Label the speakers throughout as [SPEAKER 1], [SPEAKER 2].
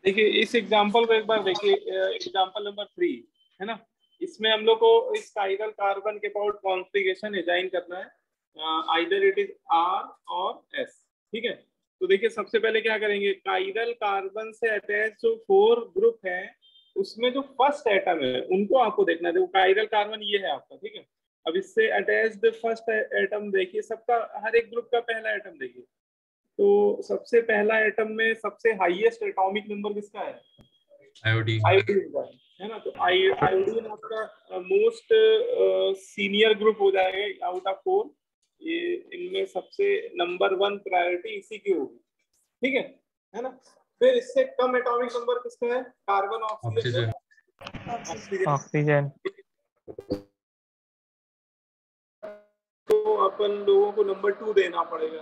[SPEAKER 1] देखिए इस एग्जांपल को एक बार देखिए, एग्जांपल नंबर 3 है ना। इसमें हम लोग को इस काइरल कार्बन के अबाउट कॉन्फ़िगरेशन डिजाइन करना है, आइदर इट इज आर और एस। ठीक है, तो देखिए सबसे पहले क्या करेंगे, काइरल कार्बन से अटैच जो 4 ग्रुप है उसमें जो फर्स्ट एटम है उनको आपको देखना है। देखो काइरल कार्बन ये है आपका, ठीक है। अब इससे अटैच्ड फर्स्ट एटम देखिए, सबका हर एक ग्रुप का पहला एटम देखिए। तो सबसे पहला एटम में सबसे हाईएस्ट एटॉमिक नंबर किसका है?
[SPEAKER 2] आयोडीन।
[SPEAKER 1] आयोडीन का है ना। तो आयोडीन आपका मोस्ट सीनियर ग्रुप हो जाएगा आउट ऑफ 4। ये इनमें सबसे नंबर 1 प्रायोरिटी इसी की होगी, ठीक है ना। फिर इससे कम एटॉमिक नंबर किसका है? Carbon, oxygen.
[SPEAKER 3] ऑक्सीजन।
[SPEAKER 1] तो अपन लोगों को नंबर 2 देना पड़ेगा।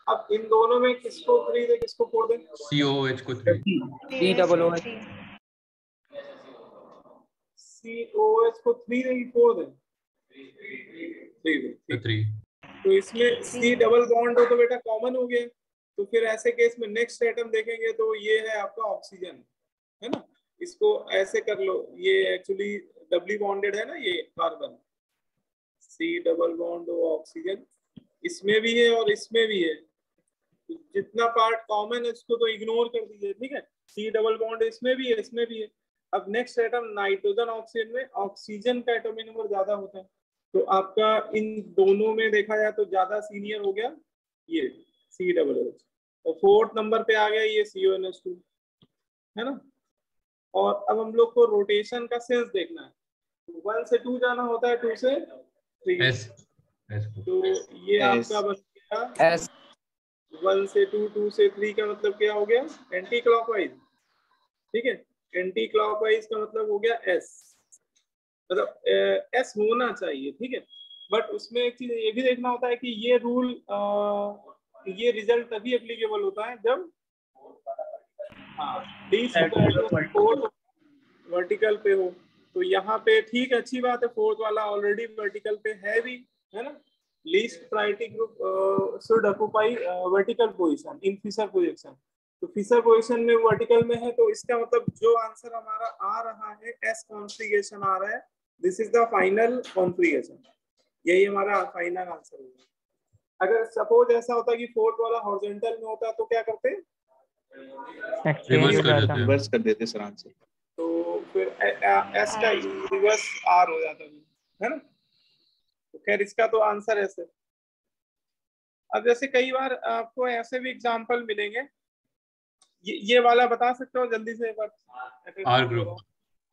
[SPEAKER 1] अब इन दोनों में किसको 3 दे, किसको 4 दे?
[SPEAKER 2] COOH को 3।
[SPEAKER 3] COOH।
[SPEAKER 1] COH को 3 दे, 4 दे? 3। तो इसमें C डबल बॉन्ड हो तो बेटा कॉमन हो गया। तो फिर ऐसे केस में नेक्स्ट एटम देखेंगे तो ये है आपका ऑक्सीजन, है ना। इसको ऐसे कर लो, ये एक्चुअली डबली बॉन्डेड है ना ये carbon, C double bond oxygen इसमें भी है और इसमें भी है। जितना पार्ट कॉमन है उसको तो इग्नोर कर दीजिए, ठीक है। C डबल बॉन्ड इसमें भी है, इसमें भी है। अब नेक्स्ट एटम नाइट्रोजन ऑक्सीजन में ऑक्सीजन का एटॉमिक नंबर ज्यादा होता है, तो आपका इन दोनों में देखा जाए तो ज्यादा सीनियर हो गया ये C डबल OH, और 4th नंबर पे आ गया ये CONH2, है ना। और अब हम लोग को रोटेशन का सेंस देखना है, 1 से 2 जाना होता है, 2 से 3। तो ये आपका बन गया S। 1 से 2, 2 से 3 का मतलब क्या हो गया? एंटी क्लॉकवाइज, ठीक है। एंटी क्लॉकवाइज का मतलब हो गया S, मतलब S होना चाहिए, ठीक है। बट उसमें एक चीज ये भी देखना होता है कि ये रूल, ये रिजल्ट तभी एप्लीकेबल होता है जब वर्टिकल पे हो। तो यहाँ पे ठीक अच्छी बात है, 4th वाला ऑलरेडी वर्टिकल पे है भी, है ना। Least priority group should occupy vertical position in Fischer position. तो फिशर पोजीशन में वर्टिकल में है, तो इसका मतलब जो आंसर हमारा आ रहा है एस कॉन्फ़िगरेशन आ रहा है, this is the final configuration, यही हमारा फाइनल आंसर होगा। अगर सपोज ऐसा होता कि 4th वाला हॉरिजॉन्टल में होता तो क्या करते?
[SPEAKER 3] रिवर्स कर देते सर आंसर।
[SPEAKER 1] तो फिर एस का रिवर्स आर हो जाता है ना। तो खैर इसका तो आंसर ऐसे। अब जैसे कई बार आपको ऐसे भी एग्जांपल मिलेंगे, ये वाला बता सकते हो जल्दी से एक बार?
[SPEAKER 2] R group.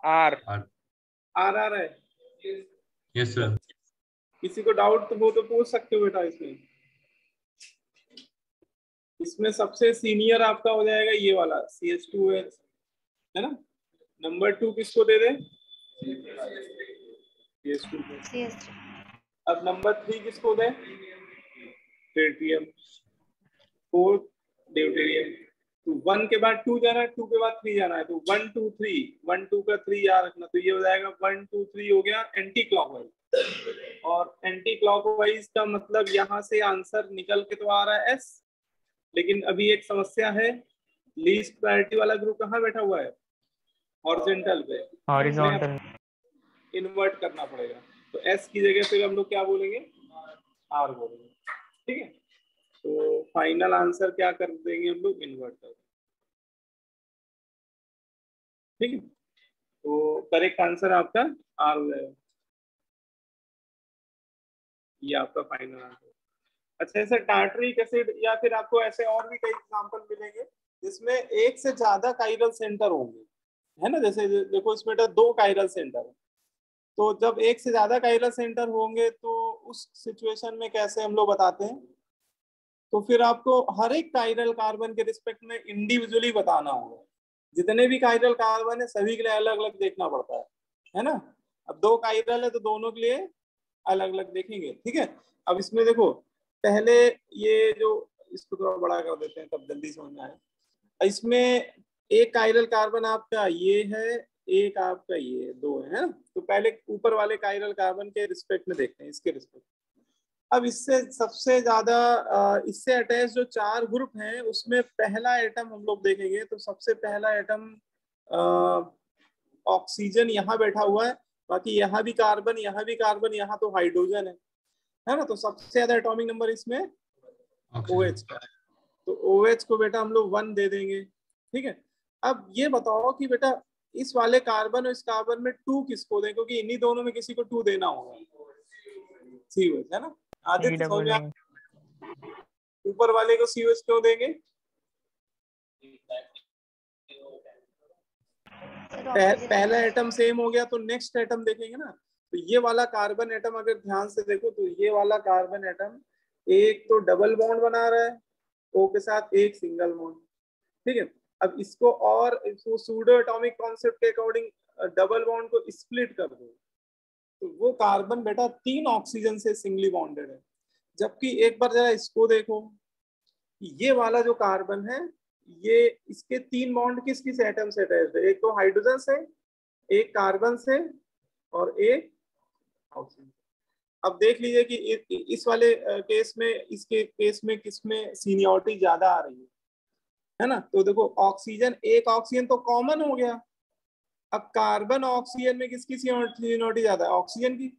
[SPEAKER 1] आर है।
[SPEAKER 2] Yes sir.
[SPEAKER 1] किसी को डाउट तो वो तो पूछ सकते हो बेटा। इसमें सबसे सीनियर आपका हो जाएगा ये वाला CH2H, है ना। नंबर 2 किसको दे दें? CH2। अब नंबर 3 किसको दें? ट्रिटियम। 4 ड्यूटेरियम। तो 1 के बाद 2 जाना है, 2 के बाद 3 जाना है, तो 1 2 3, 1 2 का 3 याद रखना। तो ये हो जाएगा 1 2 3 हो गया एंटी क्लॉकवाइज। और एंटी क्लॉकवाइज का मतलब यहाँ से आंसर निकल के तो आ रहा है S, लेकिन अभी एक समस्या है, लीस्ट प्रायोरिटी वाला ग्रुप कहाँ बैठा हुआ है? हॉरिजॉन्टल पे।
[SPEAKER 3] हॉरिजॉन्टल
[SPEAKER 1] इन्वर्ट करना पड़ेगा, तो S की जगह पे हम लोग क्या बोलेंगे? R बोलेंगे, ठीक है। तो फाइनल आंसर क्या कर देंगे हम लोग? इन्वर्ट कर देंगे, ठीक है। तो करेक्ट आंसर आपका R हो जाएगा, ये आपका फाइनल आंसर। अच्छा, ऐसे टार्टरिक एसिड या फिर आपको ऐसे और भी कई एग्जांपल मिलेंगे जिसमें एक से ज्यादा काइरल सेंटर होंगे, है ना। जैसे देखो इसमें 2 काइरल सेंटर है, तो जब एक से ज्यादा काइरल सेंटर होंगे तो उस सिचुएशन में कैसे हम लोग बताते हैं? तो फिर आपको हर एक काइरल कार्बन के रिस्पेक्ट में इंडिविजुअली बताना होगा। जितने भी काइरल कार्बन है सभी के लिए अलग अलग देखना पड़ता है ना। अब 2 काइरल है तो दोनों के लिए अलग अलग देखेंगे, ठीक है। अब इसमें देखो पहले ये जो, इसको थोड़ा बड़ा कर देते हैं तब जल्दी समझ में आए। इसमें एक काइरल कार्बन आपका ये है, एक आपका ये, 2 है ना। तो पहले ऊपर वाले काइरल कार्बन के रिस्पेक्ट में देखते हैं, इसके रिस्पेक्ट। अब इससे सबसे ज्यादा इससे अटैच जो 4 ग्रुप हैं उसमें पहला एटम हम लोग देखेंगे तो सबसे पहला एटम ऑक्सीजन यहाँ बैठा हुआ है, बाकी यहाँ भी कार्बन, यहाँ भी कार्बन, यहाँ तो हाइड्रोजन है ना। तो सबसे ज्यादा एटॉमिक नंबर इसमें OH का है, तो OH को बेटा हम लोग 1 दे देंगे, ठीक है। अब ये बताओ कि बेटा इस वाले कार्बन और इस कार्बन में 2 किसको दें, क्योंकि इन्हीं दोनों में किसी को 2 देना होगा, COH है ना। आदित्य समझ में ऊपर वाले को COH क्यों देंगे? पहला एटम सेम हो गया तो नेक्स्ट एटम देखेंगे ना। तो ये वाला कार्बन एटम अगर ध्यान से देखो तो ये वाला कार्बन एटम एक तो डबल बॉन्ड बना रहा है O के साथ, एक सिंगल बॉन्ड, ठीक है। अब इसको और सूडो एटॉमिक कॉन्सेप्ट के अकॉर्डिंग डबल बॉन्ड को स्प्लिट कर दो तो वो कार्बन बेटा 3 ऑक्सीजन से सिंगली बॉन्डेड है। जबकि एक बार जरा इसको देखो, ये वाला जो कार्बन है ये इसके 3 बॉन्ड किस किस एटम से अटैच्ड है, एक तो हाइड्रोजन से, एक कार्बन से और एक ऑक्सीजन। अब देख लीजिए कि इस वाले केस में, इसके केस में किसमें सीनियरिटी ज्यादा आ रही है ना। तो देखो ऑक्सीजन, एक ऑक्सीजन तो कॉमन हो गया, अब कार्बन ऑक्सीजन में किसकी सीनियरिटी ज्यादा है? ऑक्सीजन की।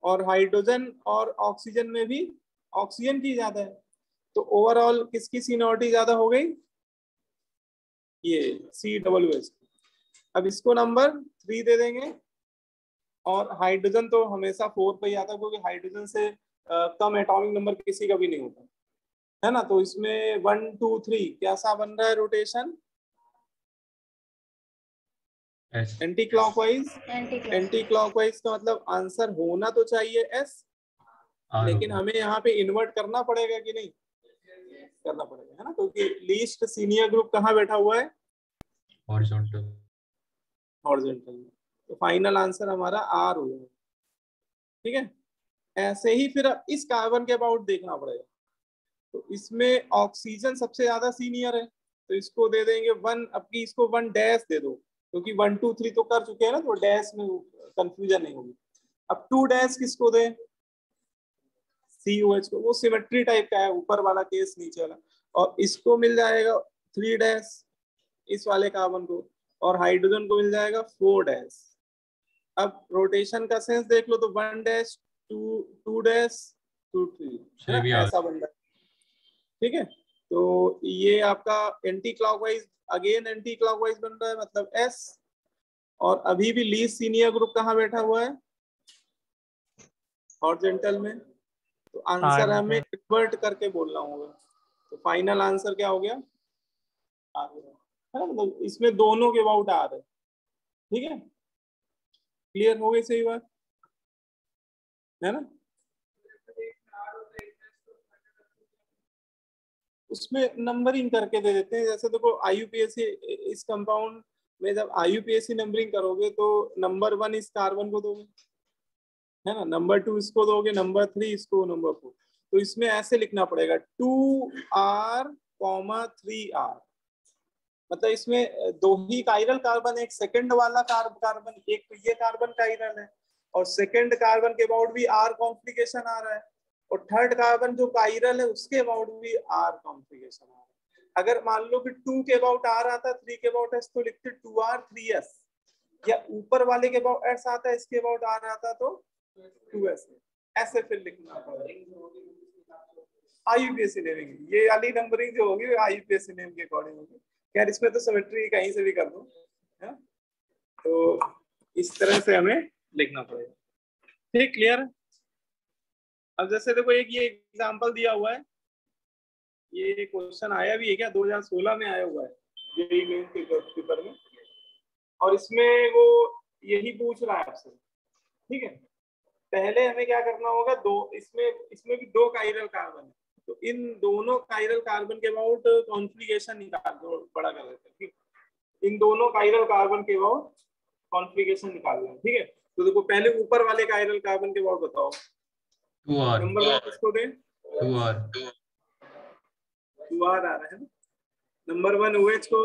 [SPEAKER 1] और हाइड्रोजन और ऑक्सीजन में भी ऑक्सीजन की ज्यादा है, तो ओवरऑल किसकी सीनियरिटी ज्यादा हो गई? ये COOH। अब इसको नंबर 3 दे देंगे और हाइड्रोजन तो हमेशा 4 पे ही आता है, क्योंकि हाइड्रोजन से कम एटॉमिक नंबर किसी का भी नहीं होता है ना। तो इसमें 1 2 3 कैसा बन रहा है rotation? Anti clockwise. Anti clockwise का मतलब आंसर होना तो चाहिए S, लेकिन हमें यहाँ पे इन्वर्ट करना पड़ेगा कि नहीं? करना पड़ेगा है ना, क्योंकि लीस्ट सीनियर ग्रुप कहाँ बैठा हुआ है?
[SPEAKER 2] हॉरिजॉन्टल।
[SPEAKER 1] हॉरिजॉन्टल में। तो फाइनल आंसर हमारा R हो जाएगा, ठीक है। ऐसे ही फिर इस कार्बन के अबाउट देखना पड़ेगा। तो इसमें ऑक्सीजन सबसे ज्यादा सीनियर है, तो इसको दे देंगे 1। अब की इसको 1 डैश दे दो, क्योंकि 1 2 3 तो कर चुके हैं ना, तो डैश में कंफ्यूजन नहीं होगी। अब 2 डैश किसको दे? COH को, वो सिमेट्री टाइप का है, ऊपर वाला केस नीचे वाला। और इसको मिल जाएगा 3 डैश इस वाले कार्बन को, और हाइड्रोजन को मिल जाएगा 4 डैश। अब रोटेशन का सेंस देख लो तो 1 डैश 2 डैश 2 3 ऐसा बन रहा है, ठीक है। तो ये आपका anti clockwise, again anti clockwise बन रहा है, मतलब S। और अभी भी लीस्ट सीनियर ग्रुप कहाँ बैठा हुआ है? हॉरिजॉन्टल में। तो आंसर हमें इन्वर्ट करके बोलना होगा। तो फाइनल आंसर क्या हो गया? आ गया है, मतलब इसमें दोनों के अबाउट आ रहे, ठीक है। क्लियर हो गई सही बात है ना। उसमें नंबरिंग करके दे देते हैं, जैसे देखो IUPAC इस कंपाउंड में जब IUPAC नंबरिंग करोगे तो नंबर 1 इस कार्बन को दोगे है ना, नंबर 2 इसको दोगे, नंबर 3 इसको, नंबर 4। तो इसमें ऐसे लिखना पड़ेगा 2R, 3R। मतलब इसमें 2 ही कायरल कार्बन, एक सेकंड वाला कार्बन, एक तो ये कार्बन कायरल है, और सेकंड कार्बन के अबाउट भी R कॉन्फ्लिगेशन आ रहा है, और थर्ड कार्बन जो कायरल है उसके अबाउट भी R कॉन्फ्लिगेशन आ रहा है। अगर मान लो कि 2 के अबाउट R आता है, 3 के अबाउट S, तो लिखते 2R 3S, या ऊपर वाले के अबाउट S आता है, इसके अबाउट R आता तो 2S। ऐसे फिर लिखना पड़ेगा। IUPAC नेमिंग, ये वाली नंबरिंग जो होगी IUPAC नेम के अकॉर्डिंग होगी। यार इसमें तो सिमेट्री कहीं से भी कर दो, है? तो इस तरह से हमें लिखना पड़ेगा, ठीक। क्लियर? अब जैसे देखो एक ये एग्जांपल दिया हुआ है, ये क्वेश्चन आया भी है क्या, 2016 में आया हुआ है जेईई मेन पेपर में, और इसमें वो यही पूछ रहा है आपसे, ठीक है। पहले हमें क्या करना होगा, इसमें भी 2 कायरल कार्बन है, तो इन दोनों कायरल कार्बन के अबाउट कॉन्फ्लिगेशन निकाल दो, बड़ा कर देते हैं, ठीक। इन दोनों कायरल कार्बन के अबाउट कॉन्फ्लिगेशन निकालना है, ठीक है। तो देखो पहले ऊपर वाले कायरल कार्बन के अबाउट बताओ।
[SPEAKER 2] 2R।
[SPEAKER 1] नंबर 1 किसको दें?
[SPEAKER 2] 2R।
[SPEAKER 1] 2R आ रहा है ना। नंबर 1 OH को,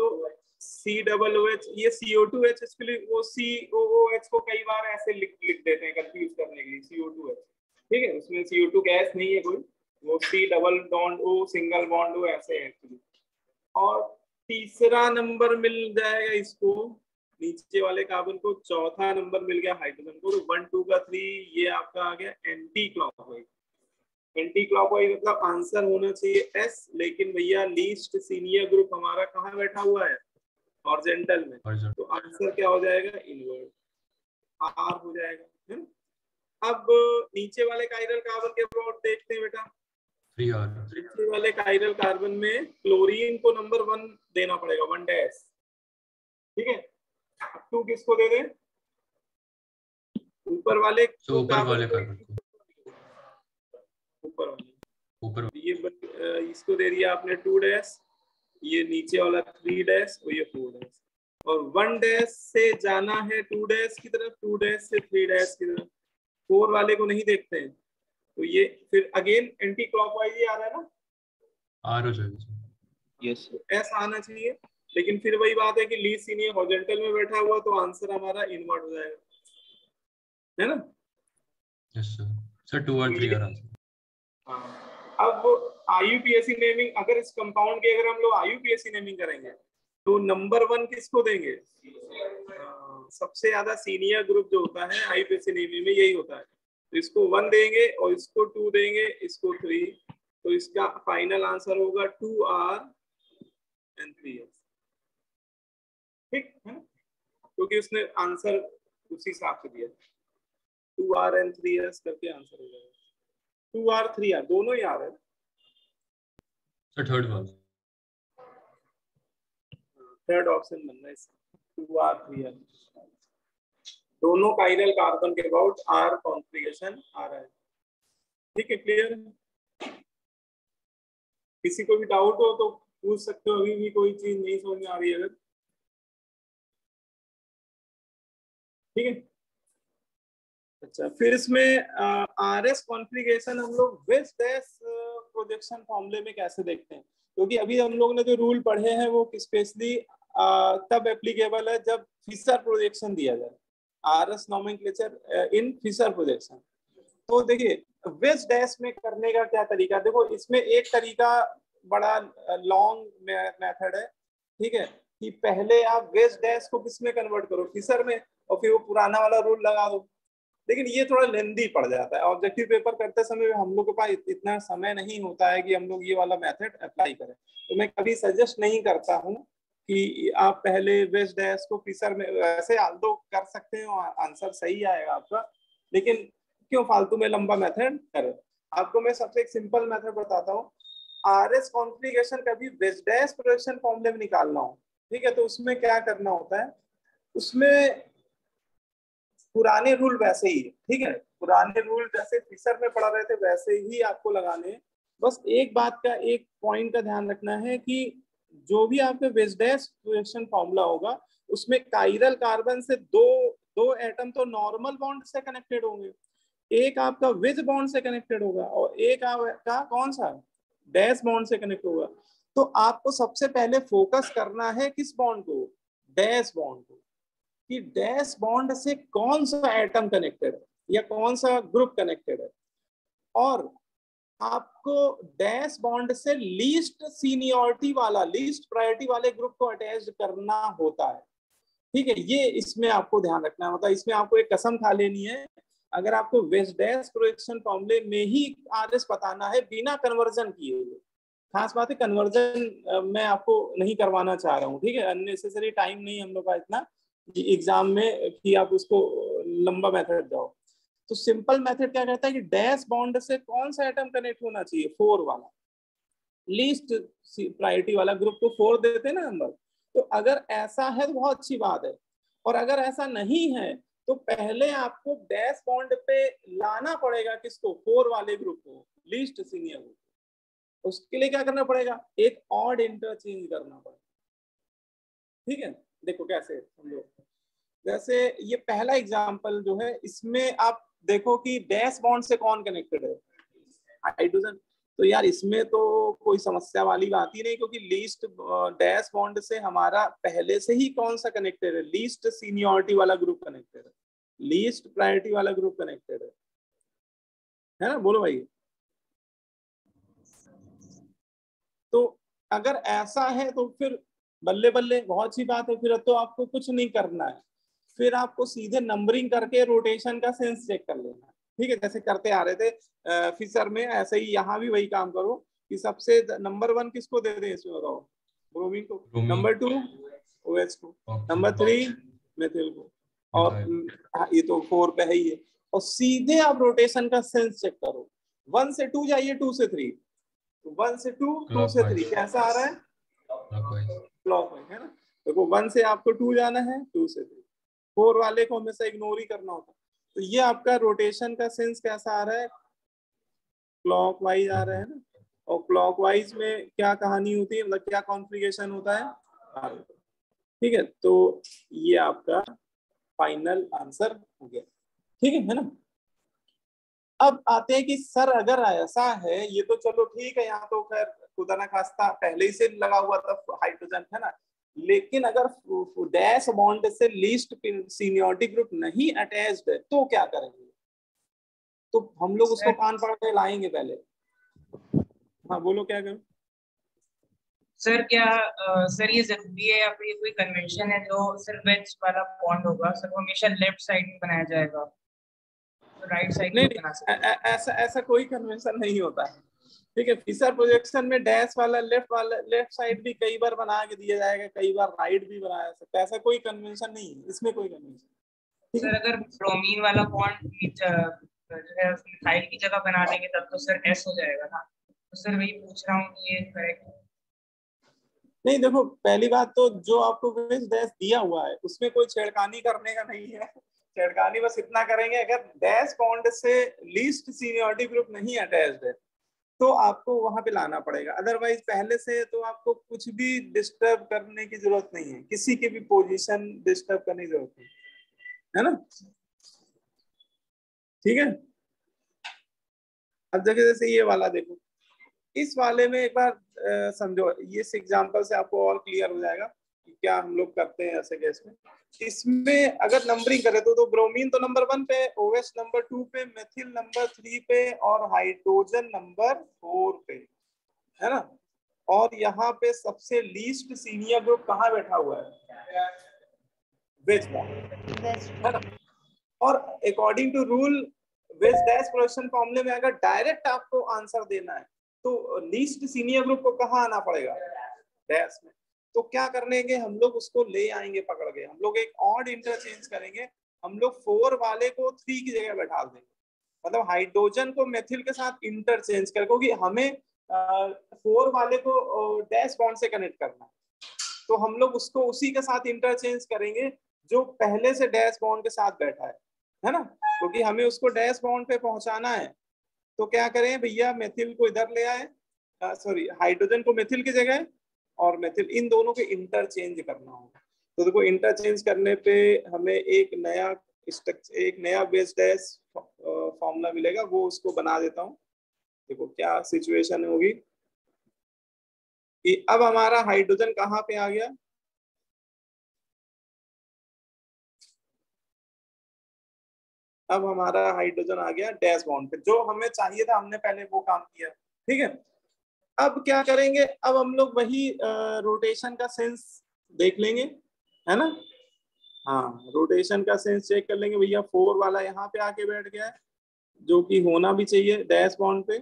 [SPEAKER 1] COOH, ये CO2H, इसके लिए वो COOH को कई बार ऐसे लिख देते हैं कंफ्यूज करने के लिए, CO2H। ठीक है, उसमें CO2 गैस नहीं है कोई, वो C double bond O single bond O ऐसे है एक्चुअली। और तीसरा नंबर मिल जाएगा इसको, नीचे वाले कार्बन को चौथा नंबर मिल गया हाइड्रोजन को। 1 2 का 3 ये आपका आ गया एंटी क्लॉकवाइज। एंटी क्लॉकवाइज मतलब आंसर होना चाहिए S, लेकिन भैया लीस्ट सीनियर ग्रुप हमारा कहाँ बैठा हुआ है, हॉरिजॉन्टल में, तो आंसर क्या हो जाएगा, इनवर्ट R हो जाएगा, है ना। अब नीचे वाले कायरल कार्बन के अबाउट देखते हैं बेटा।
[SPEAKER 2] 3R।
[SPEAKER 1] नीचे वाले कायरल कार्बन में क्लोरीन को नंबर 1 देना पड़ेगा, 1 डैश, ठीक है। अब 2 किसको दे दें, ऊपर वाले
[SPEAKER 2] तो ऊपर वाले कार्बन को,
[SPEAKER 1] ऊपर वाले,
[SPEAKER 2] ऊपर
[SPEAKER 1] ये इसको दे दिया आपने 2 डैश, ये नीचे वाला 3 डैश और ये 4 डैश, और 1 डैश से जाना है 2 डैश की तरफ, 2 डैश से 3 डैश की तरफ। 4 वाले को नहीं देखते हैं, तो ये फिर अगेन एंटी क्लॉकवाइज ही आ रहा है ना,
[SPEAKER 2] R हो जाएगा।
[SPEAKER 3] यस
[SPEAKER 1] S आना चाहिए, लेकिन फिर वही बात है कि लीस्ट सीनियर हॉरिजॉन्टल में बैठा हुआ, तो आंसर हमारा इनवर्ट हो जाएगा, है ना।
[SPEAKER 2] Yes sir. Sir 2R 3R answer.
[SPEAKER 1] हाँ, अब IUPAC नेमिंग, अगर इस कंपाउंड की अगर हम लोग IUPAC नेमिंग करेंगे तो नंबर 1 किसको देंगे, सबसे ज्यादा सीनियर ग्रुप जो होता है IUPAC नेमिंग में यही होता है, तो इसको 1 देंगे और इसको 2 देंगे, इसको 3, तो इसका फाइनल आंसर होगा 2R and 3S, ठीक है, क्योंकि उसने आंसर उसी हिसाब से दिया, 2R and 3S करके आंसर हो जाएगा। 2R 3R दोनों ही आ रहे हैं।
[SPEAKER 2] सर थर्ड वाला,
[SPEAKER 1] थर्ड ऑप्शन बन रहा है इसका, 2R 3R दोनों काइरल कार्बन के अबाउट R कॉन्फ़िगरेशन आ रहा है, ठीक है, क्लियर है। किसी को भी डाउट हो तो पूछ सकते हो, अभी भी कोई चीज नहीं समझ में आ रही है अगर, ठीक है। अच्छा, फिर इसमें RS कॉन्फ़िगरेशन हम लोग वेज डैश प्रोजेक्शन फॉर्मूले में कैसे देखते हैं, क्योंकि अभी हम लोग ने जो रूल पढ़े हैं वो स्पेशली तब एप्लीकेबल है जब फिशर प्रोजेक्शन दिया जाए, RS नोमेनक्लेचर इन फिशर प्रोजेक्शन। तो देखिए वेज डैश में करने का क्या तरीका, देखो इसमें एक तरीका बड़ा लॉन्ग मेथड है, ठीक है, कि पहले आप वेज डैश को किस में कन्वर्ट करो, फिशर में, और फिर वो पुराना वाला रूल लगा दो, लेकिन ये थोड़ा लेंदी पड़ जाता है। ऑब्जेक्टिव पेपर करते समय हम लोग के पास इतना समय नहीं होता है कि हम लोग ये वाला मेथड अप्लाई करें, तो मैं कभी सजेस्ट नहीं करता हूँ कि आप पहले वेज डैश को फिशर में, वैसे दो कर सकते हो, आंसर सही आएगा आपका, लेकिन क्यों फालतू में लंबा मेथड करें। आपको मैं सबसे एक सिंपल मेथड बताता हूँ, RS कॉन्फ़िगरेशन कभी वेज डैश प्रोजेक्शन फॉर्मूले में निकालना हो, ठीक है, तो उसमें क्या करना होता है, उसमें पुराने रूल वैसे ही, ठीक है, पुराने रूल जैसे फिशर में पढ़ा रहे थे वैसे ही आपको लगाने हैं। बस एक बात का, एक पॉइंट का ध्यान रखना है कि जो भी आपके वेज डैश रिएक्शन फॉर्मूला होगा उसमें काइरल कार्बन से दो एटम तो नॉर्मल बॉन्ड से कनेक्टेड होंगे, एक आपका वेज बॉन्ड से कनेक्टेड होगा और एक आपका कौन सा डैश बॉन्ड से कनेक्ट होगा। तो आपको सबसे पहले फोकस करना है किस बॉन्ड को, डैश बॉन्ड को, कि डैश बॉन्ड से कौन सा एटम कनेक्टेड है या कौन सा ग्रुप कनेक्टेड है, और आपको डैश बॉन्ड से लीस्ट सीनियरिटी वाला, लीस्ट प्रायोरिटी वाले ग्रुप को अटैच करना होता है, ठीक है। ये इसमें आपको ध्यान रखना है, मतलब इसमें आपको एक कसम खा लेनी है, अगर आपको वेज डैश प्रोजेक्शन फॉर्मूले में ही RS बताना है बिना कन्वर्जन किए हुए, खास बात है कन्वर्जन मैं आपको नहीं करवाना चाह रहा हूँ, ठीक है, अननेसेसरी टाइम नहीं हम लोग का इतना एग्जाम में कि आप उसको लंबा मेथड जाओ। तो सिंपल मेथड क्या कहता है कि डैश बॉन्ड से कौन सा एटम कनेक्ट होना चाहिए, 4 वाला, लीस्ट प्रायोरिटी वाला ग्रुप को 4 देते ना नंबर, तो अगर ऐसा है तो बहुत अच्छी बात है, और अगर ऐसा नहीं है तो पहले आपको डैश बॉन्ड पे लाना पड़ेगा किसको, 4 वाले ग्रुप को, लीस्ट सीनियर ग्रुप। उसके लिए क्या करना पड़ेगा, एक ऑड इंटरचेंज करना पड़ेगा, ठीक है। देखो कैसे समझो, जैसे ये पहला एग्जांपल जो है इसमें आप देखो कि डैश बॉन्ड से कौन कनेक्टेड है, हाइड्रोजन, तो यार इसमें तो कोई समस्या वाली बात ही नहीं, क्योंकि लीस्ट डैश बॉन्ड से हमारा पहले से ही कौन सा कनेक्टेड है, लीस्ट सीनियरिटी वाला ग्रुप कनेक्टेड है, लीस्ट प्रायोरिटी वाला ग्रुप कनेक्टेड है, है ना, बोलो भाई। तो अगर ऐसा है तो फिर बल्ले बल्ले, बहुत सी बात है, फिर तो आपको कुछ नहीं करना है, फिर आपको सीधे नंबरिंग करके रोटेशन का सेंस चेक कर लेना है। ठीक है, जैसे करते आ रहे थे फिशर में, ऐसे ही यहाँ भी वही काम करो कि सबसे नंबर 1 किसको दे दें इसमें, बताओ, ब्रोमीन को, नंबर 2 OH को, नंबर 3 मेथिल को, और ये तो 4 पे है ही है। और सीधे आप रोटेशन का सेंस चेक करो, 1 से 2 जाइए, 2 से 3, 1 से 2, 2 से 3, कैसा आ रहा है, क्लॉकवाइज, है ना। देखो 1 से आपको 2 जाना है, 2 से 3, 4 वाले को हमेशा इग्नोर ही करना होता है। तो ये आपका रोटेशन का सेंस कैसा आ रहा है, क्लॉकवाइज आ रहा है ना। और क्लॉकवाइज में क्या कहानी होती है, मतलब क्या कॉन्फ़िगरेशन होता है, ठीक है। तो ये आपका फाइनल आंसर हो गया, ठीक है ना। अब आते हैं कि सर अगर ऐसा है, ये तो चलो ठीक है, यहाँ तो खैर खुदा ना खास्ता पहले ही से लगा हुआ था हाइड्रोजन, है ना। लेकिन अगर डैश बॉन्ड से लीस्ट सीनियरिटी ग्रुप नहीं अटैच्ड है तो क्या करेंगे, तो हम लोग उसको कान पकड़ के लाएंगे पहले। हाँ बोलो, क्या करें
[SPEAKER 4] सर, क्या सर ये जरूरी है या फिर कोई कन्वेंशन है जो सिर्फ वेज वाला बॉन्ड होगा, सर वो हमेशा लेफ्ट साइड में बनाया जाएगा, तो राइट साइड में बना सकते?
[SPEAKER 1] ऐसा ऐसा कोई कन्वेंशन नहीं होता है, ठीक है। फिशर प्रोजेक्शन में डैश वाला लेफ्ट साइड भी कई बार बना के दिया जाएगा, कई बार राइट भी बनाया सकता है, ऐसा कोई कन्वेंशन नहीं है, इसमें कोई कन्वेंशन।
[SPEAKER 4] सर अगर ब्रोमीन वाला बॉन्ड जो है मिथाइल की जगह बना देंगे तब तो सर एस हो जाएगा ना, तो सर वही पूछ रहा हूँ कि ये करेक्ट
[SPEAKER 1] नहीं। देखो पहली बात तो जो आपको वेज डैश दिया हुआ है उसमें कोई छेड़खानी करने का नहीं है, छेड़खानी बस इतना करेंगे, अगर डैश बॉन्ड से लीस्ट सीनियरिटी ग्रुप नहीं अटैच्ड है तो आपको वहां पे लाना पड़ेगा, अदरवाइज पहले से तो आपको कुछ भी डिस्टर्ब करने की जरूरत नहीं है, किसी की भी पोजीशन डिस्टर्ब करने की जरूरत नहीं है ना, ठीक है। अब देखिए जैसे ये वाला देखो, इस वाले में एक बार समझो, इस एग्जांपल से आपको और क्लियर हो जाएगा कि क्या हम लोग करते हैं ऐसे केस में। इसमें अगर नंबरिंग करें तो ब्रोमीन तो नंबर 1 पे, OH नंबर 2 पे, मेथिल नंबर 3 पे और हाइड्रोजन नंबर 4 पे, है ना। और यहाँ पे सबसे लीस्ट सीनियर ग्रुप कहाँ बैठा हुआ है, वेज बॉन्ड, है ना। और according to rule wedge dash production फॉर्मूले में अगर डायरेक्ट आपको आंसर देना है तो लीस्ट सीनियर ग्रुप को कहाँ आना पड़ेगा, डैश में। तो क्या करेंगे हम लोग, उसको ले आएंगे पकड़ के, हम लोग एक ऑड इंटरचेंज करेंगे, हम लोग 4 वाले को 3 की जगह बैठा देंगे, मतलब हाइड्रोजन को मेथिल के साथ इंटरचेंज कर, क्योंकि हमें 4 वाले को डैश बॉन्ड से कनेक्ट करना है, तो हम लोग उसको उसी के साथ इंटरचेंज करेंगे जो पहले से डैश बॉन्ड के साथ बैठा है ना, क्योंकि हमें उसको डैश बॉन्ड पे पहुंचाना है। तो क्या करें भैया, मेथिल को इधर ले आए, सॉरी हाइड्रोजन को मेथिल की जगह और मेथिल, इन दोनों को इंटरचेंज करना होगा। तो देखो इंटरचेंज करने पे हमें एक नया बेस डैश फॉर्मूला मिलेगा, वो उसको बना देता हूँ। देखो क्या सिचुएशन होगी कि अब हमारा हाइड्रोजन कहाँ पे आ गया, अब हमारा हाइड्रोजन आ गया डैश बॉन्ड पे, जो हमें चाहिए था, हमने पहले वो काम किया, ठीक है। अब क्या करेंगे, अब हम लोग वही रोटेशन का सेंस देख लेंगे, है ना। हाँ रोटेशन का सेंस चेक कर लेंगे, भैया 4 वाला यहाँ पे आके बैठ गया है, जो कि होना भी चाहिए डैश बॉन्ड पे,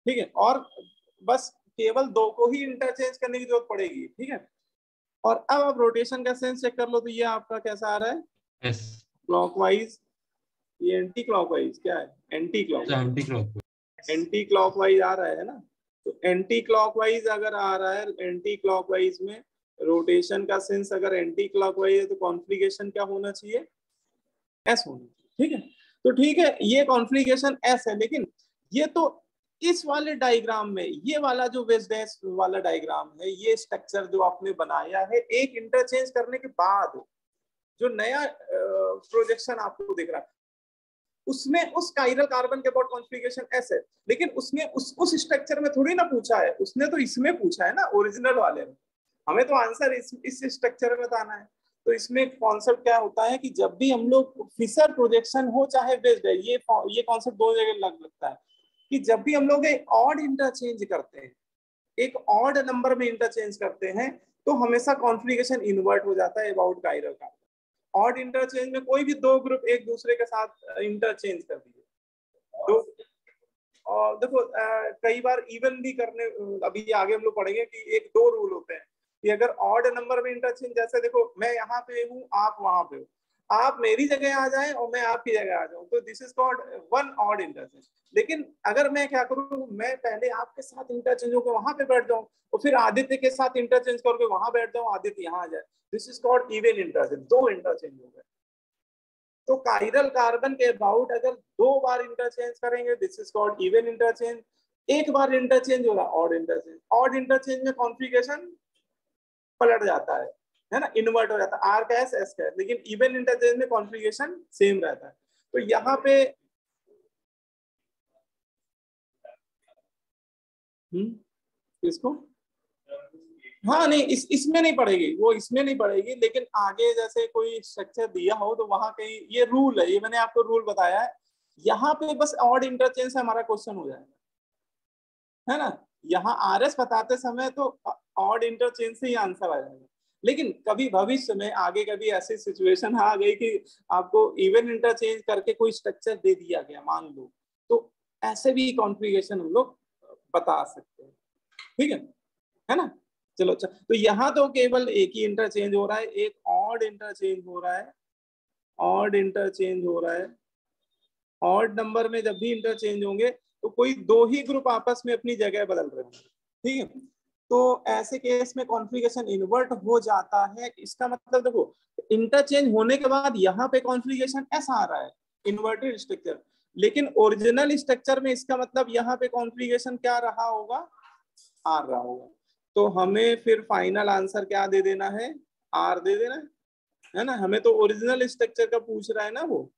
[SPEAKER 1] ठीक है। और बस केवल 2 को ही इंटरचेंज करने की जरूरत पड़ेगी, ठीक है। और अब आप रोटेशन का सेंस चेक कर लो, तो ये आपका कैसा आ रहा है, क्लॉकवाइज, ये एंटी क्लॉकवाइज, क्या है, एंटी क्लॉकवाइज आ रहा है ना। तो एंटी क्लॉकवाइज अगर आ रहा है, एंटी क्लॉकवाइज में रोटेशन का सेंस अगर एंटी क्लॉकवाइज है तो कॉन्फ़िगरेशन क्या होना चाहिए, एस होना चाहिए, ठीक है। तो ठीक है, ये कॉन्फ़िगरेशन एस है, लेकिन ये तो इस वाले डायग्राम में, ये वाला जो वेज डैश वाला डायग्राम है, ये स्ट्रक्चर जो आपने बनाया है एक इंटरचेंज करने के बाद, जो नया प्रोजेक्शन आपको दिख रहा है उसमें उस कायरल कार्बन के अबाउट कॉन्फ़िगरेशन एस है, लेकिन उसने उस स्ट्रक्चर में थोड़ी ना पूछा है, उसने तो इसमें पूछा है ना, ओरिजिनल वाले में। हमें तो आंसर इस स्ट्रक्चर में बताना है। तो इसमें कॉन्सेप्ट क्या होता है कि जब भी हम लोग फिशर प्रोजेक्शन हो चाहे बेस्ड है, ये कॉन्सेप्ट दो जगह लगता है कि जब भी हम लोग एक ऑड इंटरचेंज करते हैं, एक ऑड नंबर में इंटरचेंज करते हैं, तो हमेशा कॉन्फ़िगरेशन इन्वर्ट हो जाता है about chiral carbon. Odd interchange में कोई भी दो ग्रुप एक दूसरे के साथ इंटरचेंज कर दिए तो और देखो कई बार इवन भी करने, अभी आगे हम लोग पढ़ेंगे कि एक दो रूल होते हैं कि अगर ऑड नंबर में इंटरचेंज, जैसे देखो मैं यहाँ पे हूँ आप वहां पे हो, आप मेरी जगह आ जाएं और मैं आपकी जगह आ जाऊं, तो this is called one odd interchange. लेकिन अगर मैं क्या करूं, मैं पहले आपके साथ इंटरचेंज होकर वहां पे बैठ जाऊं और फिर आदित्य के साथ इंटरचेंज करके वहां बैठ जाऊं, आदित्य यहाँ आ जाए, this is called even interchange, दो इंटरचेंज हो गए। तो कायरल कार्बन के अबाउट अगर दो बार इंटरचेंज करेंगे, this is called even interchange. एक बार इंटरचेंज हो रहा ऑड इंटरचेंज, ऑड इंटरचेंज में कॉन्फ़िगरेशन पलट जाता है ना, इन्वर्ट हो जाता है, आर का एस का, लेकिन इवन इंटरचेंज में कॉन्फ़िगरेशन सेम रहता है। तो यहाँ पे इसको हाँ नहीं, इसमें नहीं पड़ेगी, वो इसमें नहीं पड़ेगी, लेकिन आगे जैसे कोई स्ट्रक्चर दिया हो तो वहां कहीं ये रूल है, ये मैंने आपको रूल बताया है, यहाँ पे बस ऑड इंटरचेंज से हमारा क्वेश्चन हो जाएगा, है ना। यहाँ आर एस बताते समय तो ऑड इंटरचेंज से ही आंसर आ जाएगा, लेकिन कभी भविष्य में आगे कभी ऐसी सिचुएशन आ गई कि आपको इवन इंटरचेंज करके कोई स्ट्रक्चर दे दिया गया मान लो, तो ऐसे भी कॉन्फ़िगरेशन हम लोग बता सकते हैं, ठीक है ना। चलो अच्छा, तो यहाँ तो केवल एक ही इंटरचेंज हो रहा है, एक ऑड इंटरचेंज हो रहा है, ऑड इंटरचेंज हो रहा है। ऑड नंबर में जब भी इंटरचेंज होंगे तो कोई दो ही ग्रुप आपस में अपनी जगह बदल रहे होंगे, ठीक है। तो ऐसे केस में कॉन्फ़िगरेशन इन्वर्ट हो जाता है। इसका मतलब देखो, इंटरचेंज होने के बाद यहाँ पे कॉन्फ़िगरेशन ऐसा आ रहा है, इन्वर्टेड स्ट्रक्चर, लेकिन ओरिजिनल स्ट्रक्चर में इसका मतलब यहाँ पे कॉन्फ़िगरेशन क्या रहा होगा, आर रहा होगा। तो हमें फिर फाइनल आंसर क्या दे देना है, आर दे देना है ना। हमें तो ओरिजिनल स्ट्रक्चर का पूछ रहा है ना वो,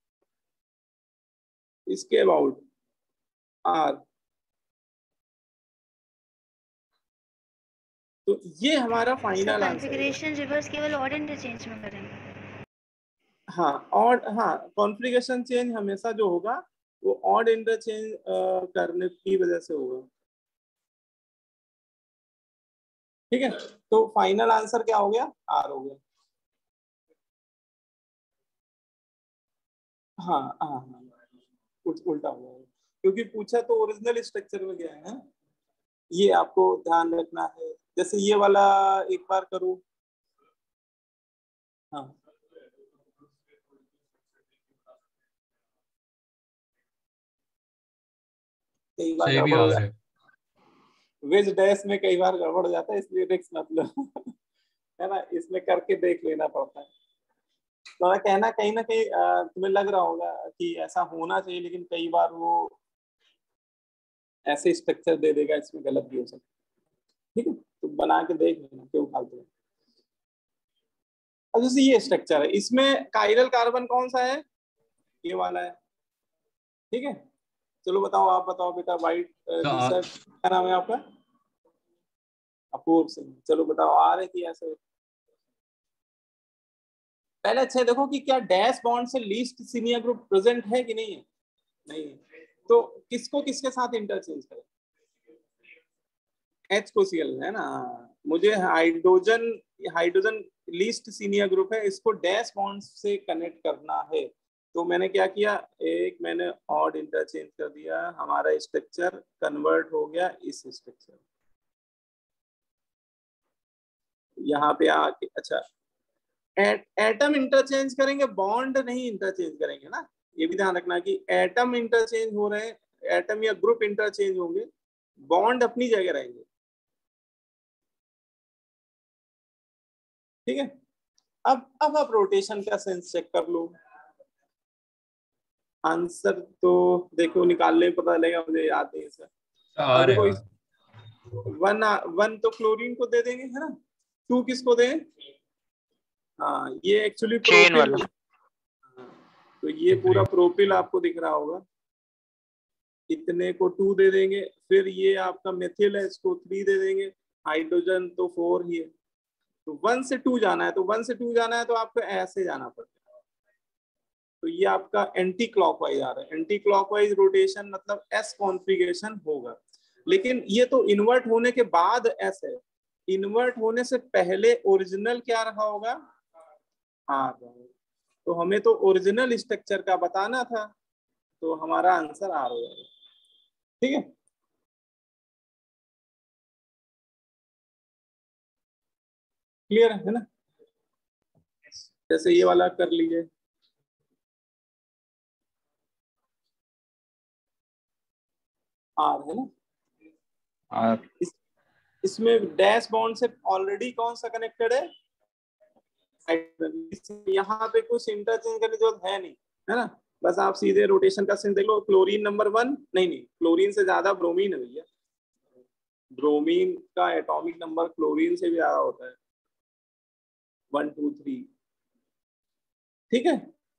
[SPEAKER 1] इसके अबाउट आर। तो ये हमारा फाइनल आंसर है।
[SPEAKER 5] कॉन्फ़िगरेशन रिवर्स केवल ऑड इंटरचेंज में करेंगे।
[SPEAKER 1] हाँ, ऑड, हाँ कॉन्फ़िगरेशन चेंज हमेशा जो होगा वो ऑड इंटरचेंज करने की वजह से होगा, ठीक है। तो फाइनल आंसर क्या हो गया, आर हो गया। हाँ हाँ हाँ, कुछ उल्टा हो गया क्योंकि पूछा तो ओरिजिनल स्ट्रक्चर में गया है, ये आपको ध्यान रखना है। जैसे ये वाला एक बार करूं, हाँ कई बार
[SPEAKER 2] सही भी
[SPEAKER 1] गड़बड़ हो
[SPEAKER 2] आ
[SPEAKER 1] जाता
[SPEAKER 2] रहे
[SPEAKER 1] है, वेज डैश में कई बार गड़बड़ हो जाता है, इसलिए रिस्क मत लो है ना, इसमें करके देख लेना पड़ता है। तो कहना कहीं ना कहीं तुम्हें लग रहा होगा कि ऐसा होना चाहिए, लेकिन कई बार वो ऐसे स्ट्रक्चर दे देगा, इसमें गलत भी हो सकता है, ठीक है। तो बना के देख लेना, क्यों फालतू है। अब जैसे ये स्ट्रक्चर है, इसमें कायरल कार्बन कौन सा है, ये वाला है, ठीक है। चलो बताओ, आप बताओ बेटा, व्हाइट टी-शर्ट, क्या नाम है आपका, अपूर्व सिंह। चलो बताओ, आ रहे थी ऐसे पहले। अच्छा देखो कि क्या डैश बॉन्ड से लीस्ट सीनियर ग्रुप प्रेजेंट है कि नहीं है, नहीं है। तो किसको किसके साथ इंटरचेंज करें, एच को सीएल है ना, मुझे hydrogen, hydrogen least senior group है, इसको डैश बॉन्ड से कनेक्ट करना है। तो मैंने क्या किया, एक मैंने ऑड इंटरचेंज कर दिया, हमारा स्ट्रक्चर कन्वर्ट हो गया इस स्ट्रक्चर, यहाँ पे आके। अच्छा एटम इंटरचेंज करेंगे, बॉन्ड नहीं इंटरचेंज करेंगे ना, ये भी ध्यान रखना कि एटम इंटरचेंज हो रहे हैं, एटम या ग्रुप इंटरचेंज होंगे, बॉन्ड अपनी जगह रहेंगे, ठीक है। अब आप रोटेशन का सेंस चेक कर लो। आंसर तो देखो निकालने में पता लगेगा, मुझे याद नहीं है सर।
[SPEAKER 2] आ
[SPEAKER 1] अब देखो
[SPEAKER 2] रहे
[SPEAKER 1] वन तो क्लोरीन को दे देंगे, है ना, टू किसको दें, हाँ ये एक्चुअली
[SPEAKER 3] चेन
[SPEAKER 1] प्रोपिल,
[SPEAKER 3] वाला।
[SPEAKER 1] तो ये पूरा प्रोपिल आपको दिख रहा होगा, इतने को 2 दे देंगे, फिर ये आपका मेथिल है, इसको 3 दे देंगे, हाइड्रोजन तो 4 ही है, तो 1 से 2 जाना है, तो 1 से 2 जाना है तो आपको ऐसे जाना पड़ेगा। तो ये आपका एंटी क्लॉकवाइज आ रहा है। एंटी क्लॉकवाइज रोटेशन मतलब एस कॉन्फ़िगरेशन होगा, लेकिन ये तो इन्वर्ट होने के बाद एस है, इन्वर्ट होने से पहले ओरिजिनल क्या रहा होगा, आर रहा होगा। तो हमें तो ओरिजिनल स्ट्रक्चर का बताना था, तो हमारा आंसर आर हो जाएगा। ठीक है, क्लियर है ना? जैसे ये वाला कर लीजिए, आर है ना,
[SPEAKER 3] आर।
[SPEAKER 1] इसमें डैश बॉन्ड से ऑलरेडी कौन सा कनेक्टेड है, यहाँ पे कुछ इंटरचेंज करने की जरूरत है नहीं, है ना। बस आप सीधे रोटेशन का सिन देख लो। क्लोरीन नंबर 1, नहीं क्लोरीन से ज्यादा ब्रोमीन है भैया, ब्रोमीन का एटॉमिक नंबर क्लोरीन से भी ज्यादा होता है, 1 2 3। ठीक है,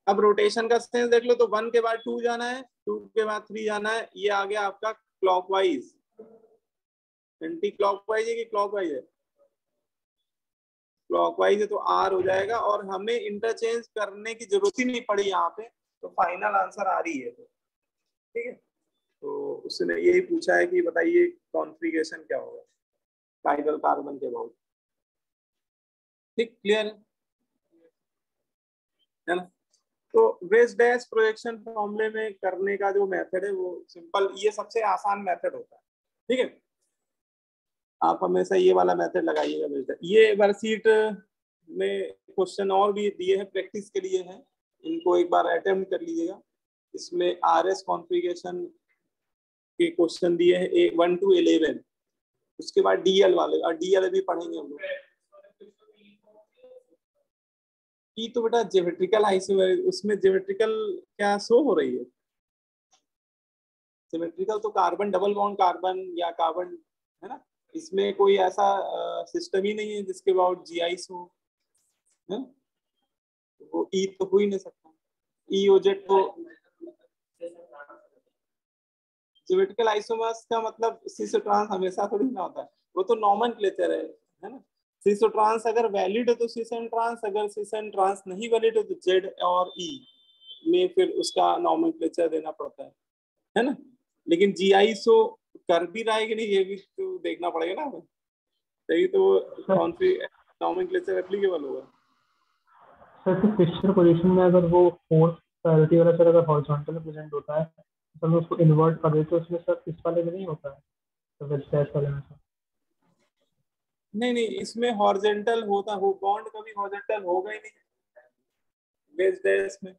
[SPEAKER 1] अब रोटेशन का सेंस देख लो, तो 1 के बाद 2 जाना है, 2 के बाद 3 जाना है। ये आ गया आपका क्लॉकवाइज। एंटी क्लॉकवाइज है कि क्लॉकवाइज है, क्लॉकवाइज है, तो आर हो जाएगा। और हमें इंटरचेंज करने की जरूरत ही नहीं पड़ी यहाँ पे, तो फाइनल आंसर आ रही है। ठीक है, तो उसने यही पूछा है कि बताइए कॉन्फ़िगरेशन क्या होगा काइरल कार्बन के बहुत। ठीक, क्लियर है ना? तो वेज डैश प्रोजेक्शन फॉर्मूले में करने का जो मेथड है वो सिंपल, ये सबसे आसान मेथड होता है। ठीक है, आप हमेशा ये वाला मेथड लगाइएगा। ये वर्कशीट में क्वेश्चन और भी दिए हैं, प्रैक्टिस के लिए हैं, इनको एक बार अटेम्प्ट कर लीजिएगा। इसमें आरएस कॉन्फ़िगरेशन के क्वेश्चन दिए हैं 1 to 11, उसके बाद डीएल वाले, और डीएल भी पढ़ेंगे हम लोग। ई तो बेटा ज्योमेट्रिकल आइसोमर, उसमें ज्योमेट्रिकल क्या शो हो रही है? ज्योमेट्रिकल तो कार्बन डबल बॉन्ड कार्बन या कार्बन, है ना। इसमें कोई ऐसा सिस्टम ही नहीं है जिसके बाद जीआई शो है, वो ई तो हो ही नहीं सकता। ई ओजेड तो ज्योमेट्रिकल आइसोमर्स का मतलब सिस ट्रांस हमेशा थोड़ी ना होता है, वो तो नॉमेनक्लेचर है ना। सिस ट्रांस अगर वैलिड है तो सिस एंड ट्रांस, अगर सिस एंड ट्रांस नहीं वैलिड है तो जेड और ई में फिर उसका नॉमेनक्लेचर देना पड़ता है ना। लेकिन जीआई शो कर भी रहा है कि नहीं ये भी तो देखना पड़ेगा ना हमें, तभी तो कौन सी नॉमेनक्लेचर एप्लीकेबल होगा।
[SPEAKER 6] सर तो फिक्सचर पोजीशन में अगर वो फोर्थ प्रायोरिटी वाला सर अगर हॉरिजॉन्टल प्रेजेंट होता है तो हम उसको इन्वर्ट कर देते तो उसमें सर इस वाले में नहीं होता है, तो फिर स्लैश वाले में सर
[SPEAKER 1] नहीं इसमें हॉरिजॉन्टल होता हो, बॉन्ड कभी हॉरिजॉन्टल होगा ही नहीं बेस डैश में,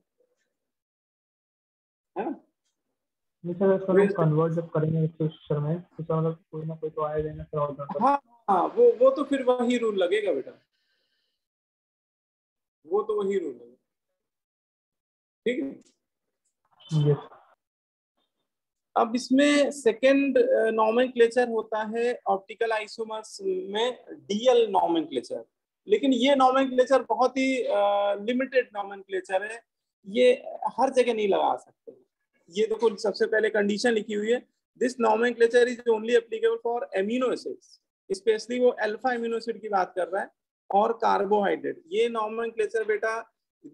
[SPEAKER 1] है ना।
[SPEAKER 6] नहीं सर इसको हम कन्वर्ट जब करेंगे फिक्सचर में तो सर मतलब कोई ना कोई तो आएगा ना सर हॉरिजॉन्टल।
[SPEAKER 1] हाँ वो तो फिर वही रूल लगेगा बेटा, वो तो वही रूल लगेगा। ठीक है,
[SPEAKER 6] यस।
[SPEAKER 1] अब इसमें सेकंड नॉमेनक्लेचर होता है ऑप्टिकल आइसोमर्स में डीएल नॉमेनक्लेचर, लेकिन ये नॉमेनक्लेचर बहुत ही लिमिटेड नॉमेनक्लेचर है, ये हर जगह नहीं लगा सकते। ये देखो सबसे पहले कंडीशन लिखी हुई है, this nomenclature is only applicable for amino acids, specially वो अल्फा एमिनो एसिड की बात कर रहा है और कार्बोहाइड्रेट। ये नॉमेनक्लेचर बेटा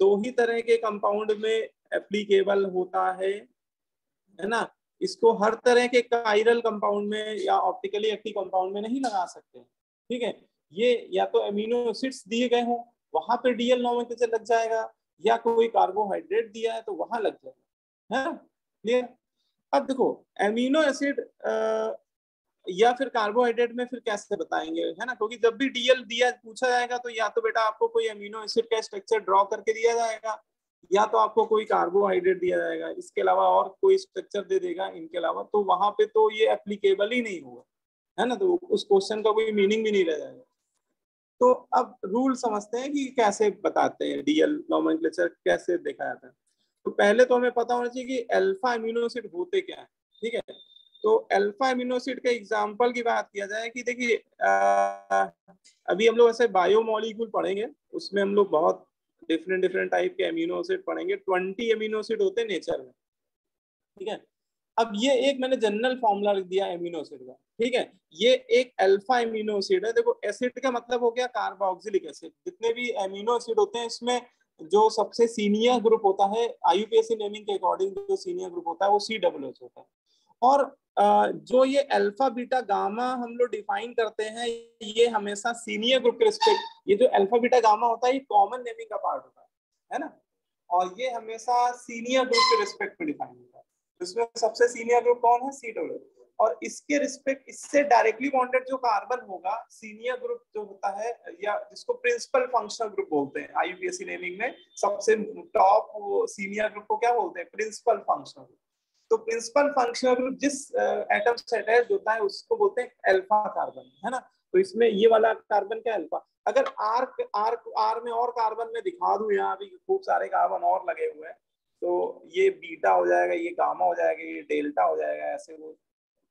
[SPEAKER 1] 2 ही तरह के कंपाउंड में एप्लीकेबल होता है ना। इसको हर तरह के काइरल कंपाउंड में या ऑप्टिकली एक्टिव कंपाउंड में नहीं लगा सकते। ठीक है, ये या तो एमिनो एसिड्स दिए गए हों वहां पे डीएल नॉमेनक्लेचर लग जाएगा, या कोई कार्बोहाइड्रेट दिया है तो वहां लग जाएगा, है क्लियर। अब देखो एमिनो एसिड या फिर कार्बोहाइड्रेट में फिर कैसे बताएंगे, है ना, क्योंकि जब भी डीएल दिया पूछा जाएगा तो या तो बेटा आपको कोई एमिनो एसिड का स्ट्रक्चर ड्रॉ करके दिया जाएगा, या तो आपको कोई कार्बोहाइड्रेट दिया जाएगा, इसके अलावा और कोई स्ट्रक्चर दे देगा इनके अलावा, तो वहां पे तो ये एप्लीकेबल ही नहीं होगा, है ना, तो उस क्वेश्चन का कोई मीनिंग भी नहीं रह जाएगा। तो अब रूल समझते हैं कि कैसे बताते हैं डीएल नॉमेनक्लेचर कैसे देखा जाता है। तो पहले तो हमें पता होना चाहिए कि अल्फा एमिनो एसिड होते क्या है। ठीक है, तो अल्फा एमिनो एसिड के एग्जांपल की बात किया जाए कि देखिए अभी हम लोग ऐसे बायोमोलिक्यूल पढ़ेंगे, उसमें हम लोग बहुत डिफरेंट टाइप के एमिनो एसिड पढ़ेंगे। 20 एमिनो एसिड होते हैं नेचर में। ठीक है, अब ये एक मैंने जनरल फॉर्मूला लिख दिया एमिनो एसिड का, ठीक है। ये एक अल्फा एमिनो एसिड है। देखो एसिड का मतलब हो गया कार्बोक्सिलिक एसिड। जितने भी एमिनो एसिड होते हैं इसमें जो सबसे सीनियर ग्रुप होता है आईयूपीएसी नेमिंग के अकॉर्डिंग, जो सीनियर ग्रुप होता है वो COOH होता है। और जो ये अल्फा बीटा गामा हम लोग डिफाइन करते हैं, ये हमेशा सीनियर ग्रुप के रिस्पेक्ट, ये जो अल्फा बीटा गामा होता है ये कॉमन नेमिंग का पार्ट होता है ना, और ये हमेशा सीनियर ग्रुप के रिस्पेक्ट में डिफाइन होता है। इसमें सबसे सीनियर ग्रुप कौन है? COOH। और इसके रिस्पेक्ट इससे डायरेक्टली बॉन्डेड जो कार्बन होगा सीनियर ग्रुप जो होता है, या जिसको प्रिंसिपल फंक्शनल ग्रुप बोलते हैं आईयूपीएसी नेमिंग में, सबसे टॉप सीनियर ग्रुप को क्या बोलते हैं? Principal functional group. तो प्रिंसिपल फंक्शनल ग्रुप जिस एटम से अटैच होता है उसको बोलते हैं अल्फा कार्बन, है ना। तो इसमें ये वाला कार्बन क्या अल्फा। अगर आर में और कार्बन में दिखा दूं, यहाँ भी खूब सारे कार्बन और लगे हुए हैं, तो ये बीटा हो जाएगा, ये गामा हो जाएगा, ये डेल्टा हो जाएगा, ऐसे वो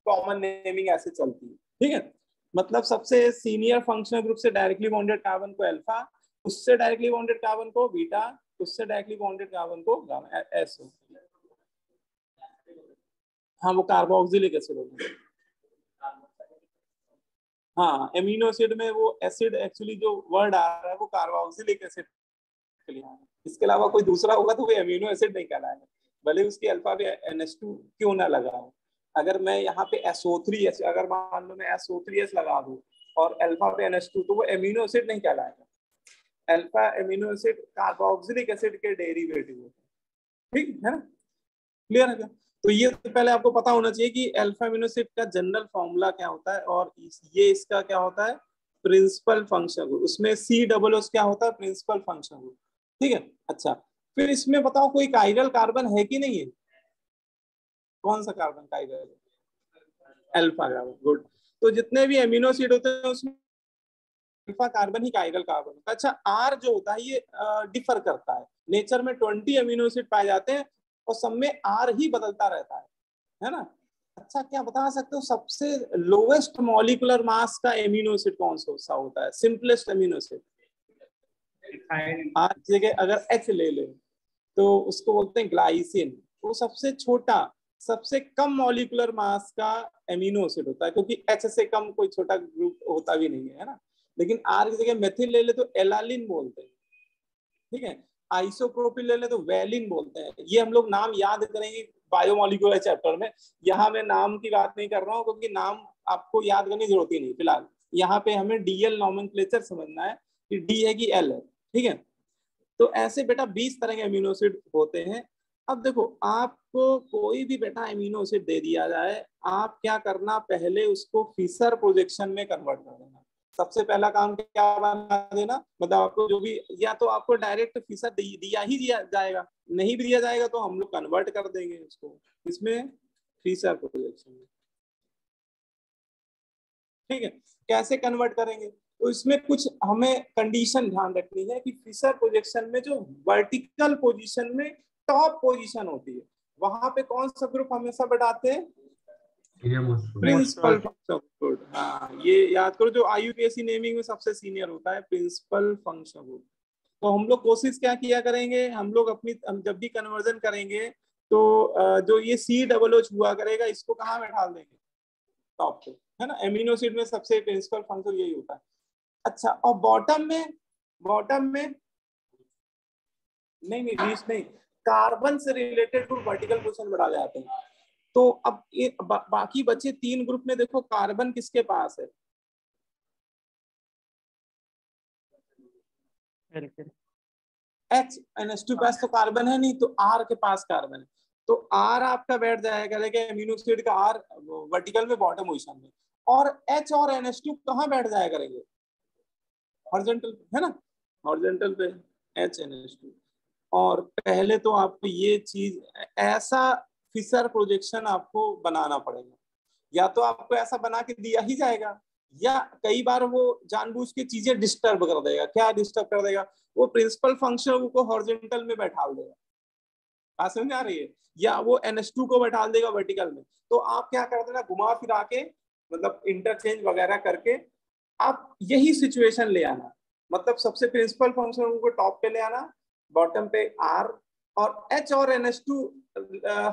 [SPEAKER 1] कॉमन नेमिंग ऐसे चलती है, ठीक है। मतलब सबसे सीनियर फंक्शनल ग्रुप से डायरेक्टली बॉन्डेड कार्बन को अल्फा, उससे डायरेक्टली बॉन्डेड कार्बन को बीटा, उससे डायरेक्टली बॉन्डेड कार्बन को गामा, ऐसे। हाँ वो कार्बोक्सिलिक एसिड होगा। हाँ एमिनो एसिड में वो एसिड एक्चुअली जो वर्ड आ रहा है वो कार्बोक्सिलिक एसिड के लिए है। इसके अलावा कोई दूसरा होगा तो वो एमिनो एसिड नहीं कहलाएगा, भले उसकी अल्फा पे NH2 क्यों ना लगा हो। अगर मैं यहाँ पे SO3H, अगर मान लो मैं SO3H लगा दूं और अल्फा पे NH2, तो वो एमिनो एसिड नहीं कहलाएगा। Alpha amino acid carboxylic acid के डेरिवेटिव होते हैं, ठीक है ना, क्लियर है क्या? तो ये तो पहले आपको पता होना चाहिए कि अल्फा एमिनो एसिड का जनरल फॉर्मूला क्या होता है, और ये इसका क्या होता है? Principal functional group. उसमें COOH क्या होता है? प्रिंसिपल फंक्शनल ग्रुप, ठीक है। अच्छा फिर इसमें बताओ कोई काइरल कार्बन है कि नहीं है? कौन सा carbon chiral? Alpha carbon, good. तो जितने भी एमिनो एसिड होते हैं उसमें अल्फा कार्बन ही काइरल कार्बन होता है। अच्छा आर जो होता है ये डिफर करता है। नेचर में 20 एमिनो एसिड पाए जाते हैं और सब में आर ही बदलता रहता है ना। अच्छा क्या बता सकते हो सबसे लोवेस्ट मॉलिक्यूलर मास का एमिनो एसिड कौन सा होता है? सिंपलेस्ट एमिनो एसिड आर की जगह अगर H ले ले तो उसको बोलते हैं ग्लाइसिन। वो सबसे छोटा, सबसे कम मॉलिक्यूलर मास का एमिनो एसिड होता है, क्योंकि H से कम कोई छोटा ग्रुप होता भी नहीं है ना। लेकिन आर की जगह मेथिल ले ले तो एलालिन बोलते हैं, ठीक है। आइसोप्रोपिल ले ले तो वैलिन बोलते हैं। ये हम लोग नाम याद करेंगे बायोमोलिकुलर चैप्टर में। यहाँ मैं नाम की बात नहीं कर रहा हूँ क्योंकि नाम आपको याद करने की जरूरत ही नहीं। फिलहाल यहाँ पे हमें DL नॉमेनक्लेचर समझना है कि D है कि L है, ठीक है। तो ऐसे बेटा 20 तरह के अमीनो एसिड होते हैं। अब देखो आपको कोई भी बेटा अमीनो एसिड दे दिया जाए, आप क्या करना, पहले उसको फिशर प्रोजेक्शन में कन्वर्ट कर देना। सबसे पहला काम क्या बना देना, मतलब आपको जो भी, या तो आपको डायरेक्ट फिशर दिया ही दिया जाएगा, नहीं भी दिया जाएगा तो हम लोग कन्वर्ट कर देंगे उसको इसमें फिशर प्रोजेक्शन में, ठीक है। कैसे कन्वर्ट करेंगे? तो इसमें कुछ हमें कंडीशन ध्यान रखनी है कि फिशर प्रोजेक्शन में जो वर्टिकल पोजीशन में टॉप पोजीशन होती है वहां पे कौन सा ग्रुप हमेशा बैठाते हैं? Principal functional group. हाँ ये याद करो, जो आईयूपीएसी नेमिंग में सबसे सीनियर होता है प्रिंसिपल फंक्शनल ग्रुप। तो हम लोग कोशिश क्या किया करेंगे, हम लोग हम जब भी कन्वर्जन करेंगे तो जो ये COOH हुआ करेगा इसको कहाँ बैठा देंगे? टॉप पे, है ना। एमिनो एसिड में सबसे प्रिंसिपल फंक्शन यही होता है। अच्छा और बॉटम में नहीं बीच नहीं, कार्बन से रिलेटेड ग्रुप वर्टिकल पोजीशन बढ़ा जाते हैं। तो अब ये बाकी बचे 3 ग्रुप में देखो कार्बन किसके पास है? NH2 पास तो कार्बन है नहीं, तो R के पास कार्बन है, तो R आपका बैठ जाएगा लेकिन एमिनो एसिड का R वर्टिकल में बॉटम पोजीशन में, और H और NH2 कहाँ बैठ जाया करेंगे? हॉरिजॉन्टल पे, है ना, हॉरिजॉन्टल पे HNH2। और पहले तो आपको ये चीज ऐसा फिशर प्रोजेक्शन आपको बनाना पड़ेगा, या तो आपको ऐसा बना के दिया ही जाएगा, या कई बार वो जानबूझ के चीजें डिस्टर्ब कर देगा। क्या डिस्टर्ब कर देगा? वो प्रिंसिपल फंक्शन को हॉरिजॉन्टल में बैठा देगा, बात समझ आ रही है, या वो NH2 को बैठा देगा वर्टिकल में। तो आप क्या कर देना, घुमा फिरा के मतलब इंटरचेंज वगैरह करके आप यही सिचुएशन ले आना। मतलब सबसे प्रिंसिपल फंक्शन को टॉप पे ले आना, बॉटम पे R और H और NH2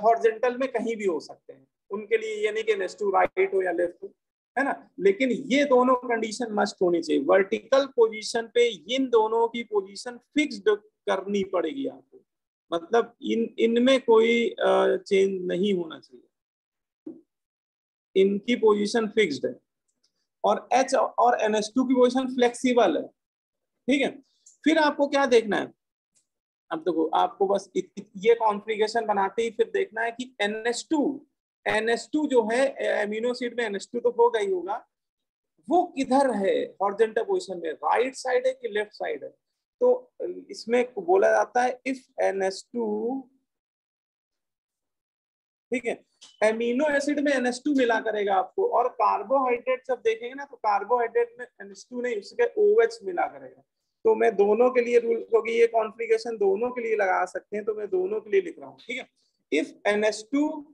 [SPEAKER 1] हॉरिजॉन्टल में कहीं भी हो सकते हैं, उनके लिए ये नहीं कि NH2 राइट हो या लेफ्ट हो, है ना, लेकिन ये दोनों कंडीशन मस्ट होनी चाहिए। वर्टिकल पोजीशन पे इन दोनों की पोजीशन फिक्स्ड करनी पड़ेगी आपको, मतलब इनमें कोई चेंज नहीं होना चाहिए, इनकी पोजीशन फिक्स्ड है, और H और NH2 की पोजीशन फ्लेक्सिबल है, ठीक है। फिर आपको क्या देखना है, अब देखो आपको बस ये कॉन्फ़िगरेशन बनाते ही फिर देखना है कि NH2 जो है एमिनो एसिड में NH2 तो होगा ही होगा, वो किधर है हॉरिजॉन्टल पोजीशन में, राइट साइड है कि लेफ्ट साइड है। तो इसमें बोला जाता है इफ NH2, ठीक है, एमिनो एसिड में NH2 मिला करेगा आपको, और कार्बोहाइड्रेट जब देखेंगे ना तो कार्बोहाइड्रेट में NH2 नहीं उसके OH मिला करेगा। तो मैं दोनों के लिए रूल, क्योंकि ये कॉन्फ़िगरेशन दोनों के लिए लगा सकते हैं, तो मैं दोनों के लिए लिख रहा हूँ, ठीक है। If NH2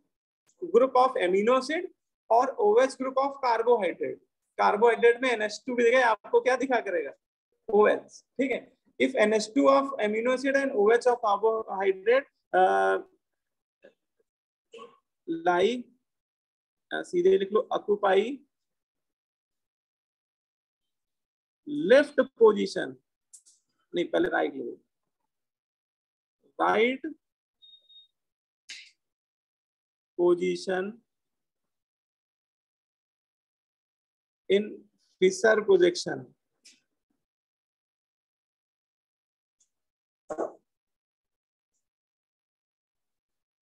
[SPEAKER 1] group of amino acid और OH group of carbohydrate, carbohydrate में NH2 भी देगा, आपको क्या दिखा करेगा, OH, ठीक है। If NH2 of amino acid and OH of carbohydrate लाई, सीधे लिख लो, ऑक्यूपाई लेफ्ट पोजीशन, नहीं पहले राइट लो, right position in Fischer projection,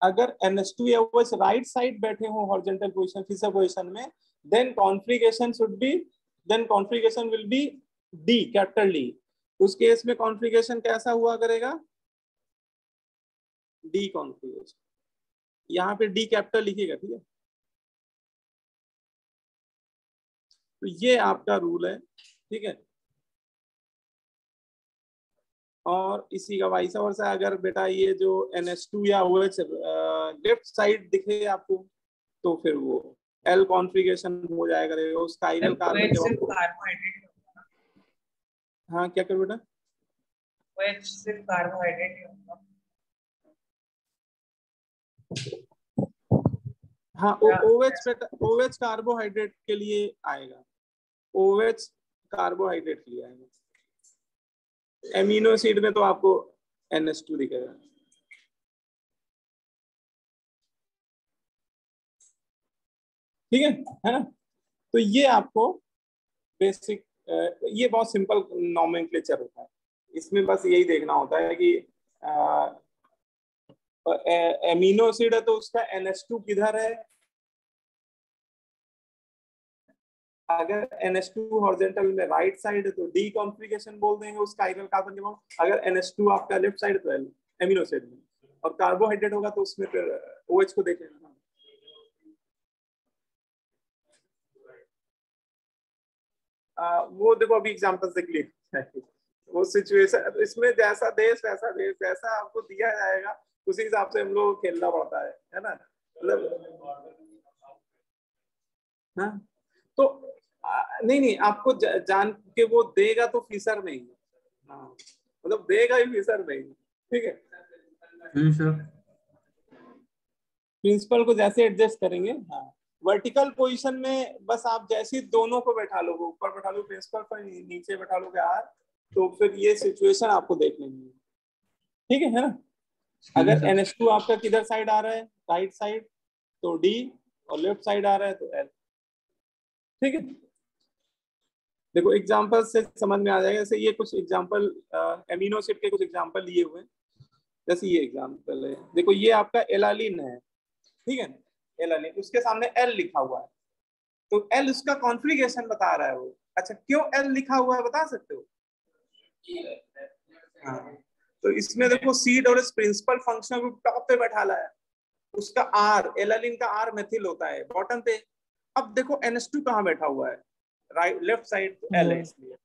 [SPEAKER 1] अगर NH2 या OH राइट साइड बैठे हो हॉरिजॉन्टल पोजीशन फिशर पोजीशन में, then configuration will be D, capital D। उस केस में कॉन्फ़िगरेशन कैसा हुआ करेगा, D कॉन्फ़िगरेशन, यहाँ पे D कैपिटल लिखिएगा, ठीक है। तो ये आपका रूल है, ठीक है। और इसी का वाइस वर्सा, अगर बेटा ये जो NH2 या OH लेफ्ट साइड दिखे आपको, तो फिर वो L कॉन्फ़िगरेशन हो जाएगा, उस काइरल कार्बन जब
[SPEAKER 4] कार्बोहाइड्रेट,
[SPEAKER 1] हाँ क्या कर बेटा,
[SPEAKER 4] OH सिर्फ कार्बोहाइड्रेट होगा।
[SPEAKER 1] हाँ OH कार्बोहाइड्रेट के लिए आएगा, OH कार्बोहाइड्रेट के लिए आएगा, एमिनो एसिड में तो आपको NH2 दिखेगा, ठीक है ना। तो ये आपको बेसिक, ये बहुत सिंपल नॉमेनक्लेचर होता है, इसमें बस यही देखना होता है कि एमिनो एसिड है तो उसका NH2 किधर है, अगर NH2 हॉरिजॉन्टल में राइट साइड है तो D कॉन्फ़िगरेशन बोल देंगे उस काइरल कार्बन के बाद, अगर NH2 आपका लेफ्ट साइड तो L एमिनो एसिड में, और कार्बोहाइड्रेट होगा तो उसमें फिर OH को देखेंगे। वो देखो अभी एग्जांपल्स देख लीजिए, वो सिचुएशन, इसमें जैसा देश वैसा देश, जैसा आपको दिया जाएगा उसी हिसाब से हम लोग खेलना पड़ता है ना, मतलब हाँ। तो नहीं आपको जान के वो देगा तो फिशर नहीं, हाँ मतलब देगा ही फिशर नहीं, ठीक है
[SPEAKER 2] सर।
[SPEAKER 1] प्रिंसिपल को जैसे एडजस्ट करेंगे। हाँ वर्टिकल पोजीशन में बस आप जैसे दोनों को बैठा लो, ऊपर बैठा लो प्रिंसिपल पर, नीचे बैठा लो यार, तो फिर ये सिचुएशन आपको देख लेंगे, ठीक है ना। अगर NH2 आपका किधर साइड आ रहा है, राइट साइड, तो D, और लेफ्ट साइड आ रहा है तो L, ठीक है। देखो एग्जांपल से समझ में आ जाएगा, जैसे ये कुछ एग्जांपल एमिनो एसिड के कुछ एग्जांपल लिए हुए हैं, जैसे ये एग्जांपल है, देखो ये आपका एलानिन है, ठीक है, एलानिन, उसके सामने L लिखा हुआ है, तो L उसका कॉन्फ़िगरेशन बता रहा है वो। अच्छा क्यों L लिखा हुआ है बता सकते हो? हाँ तो इसमें देखो सीड और प्रिंसिपल फंक्शनल ग्रुप टॉप पे बैठा है, उसका R, एलानिन का R मेथिल होता है बॉटम पे। अब देखो NH2 कहाँ बैठा हुआ है, राइट लेफ्ट साइड, तो L है इसलिए,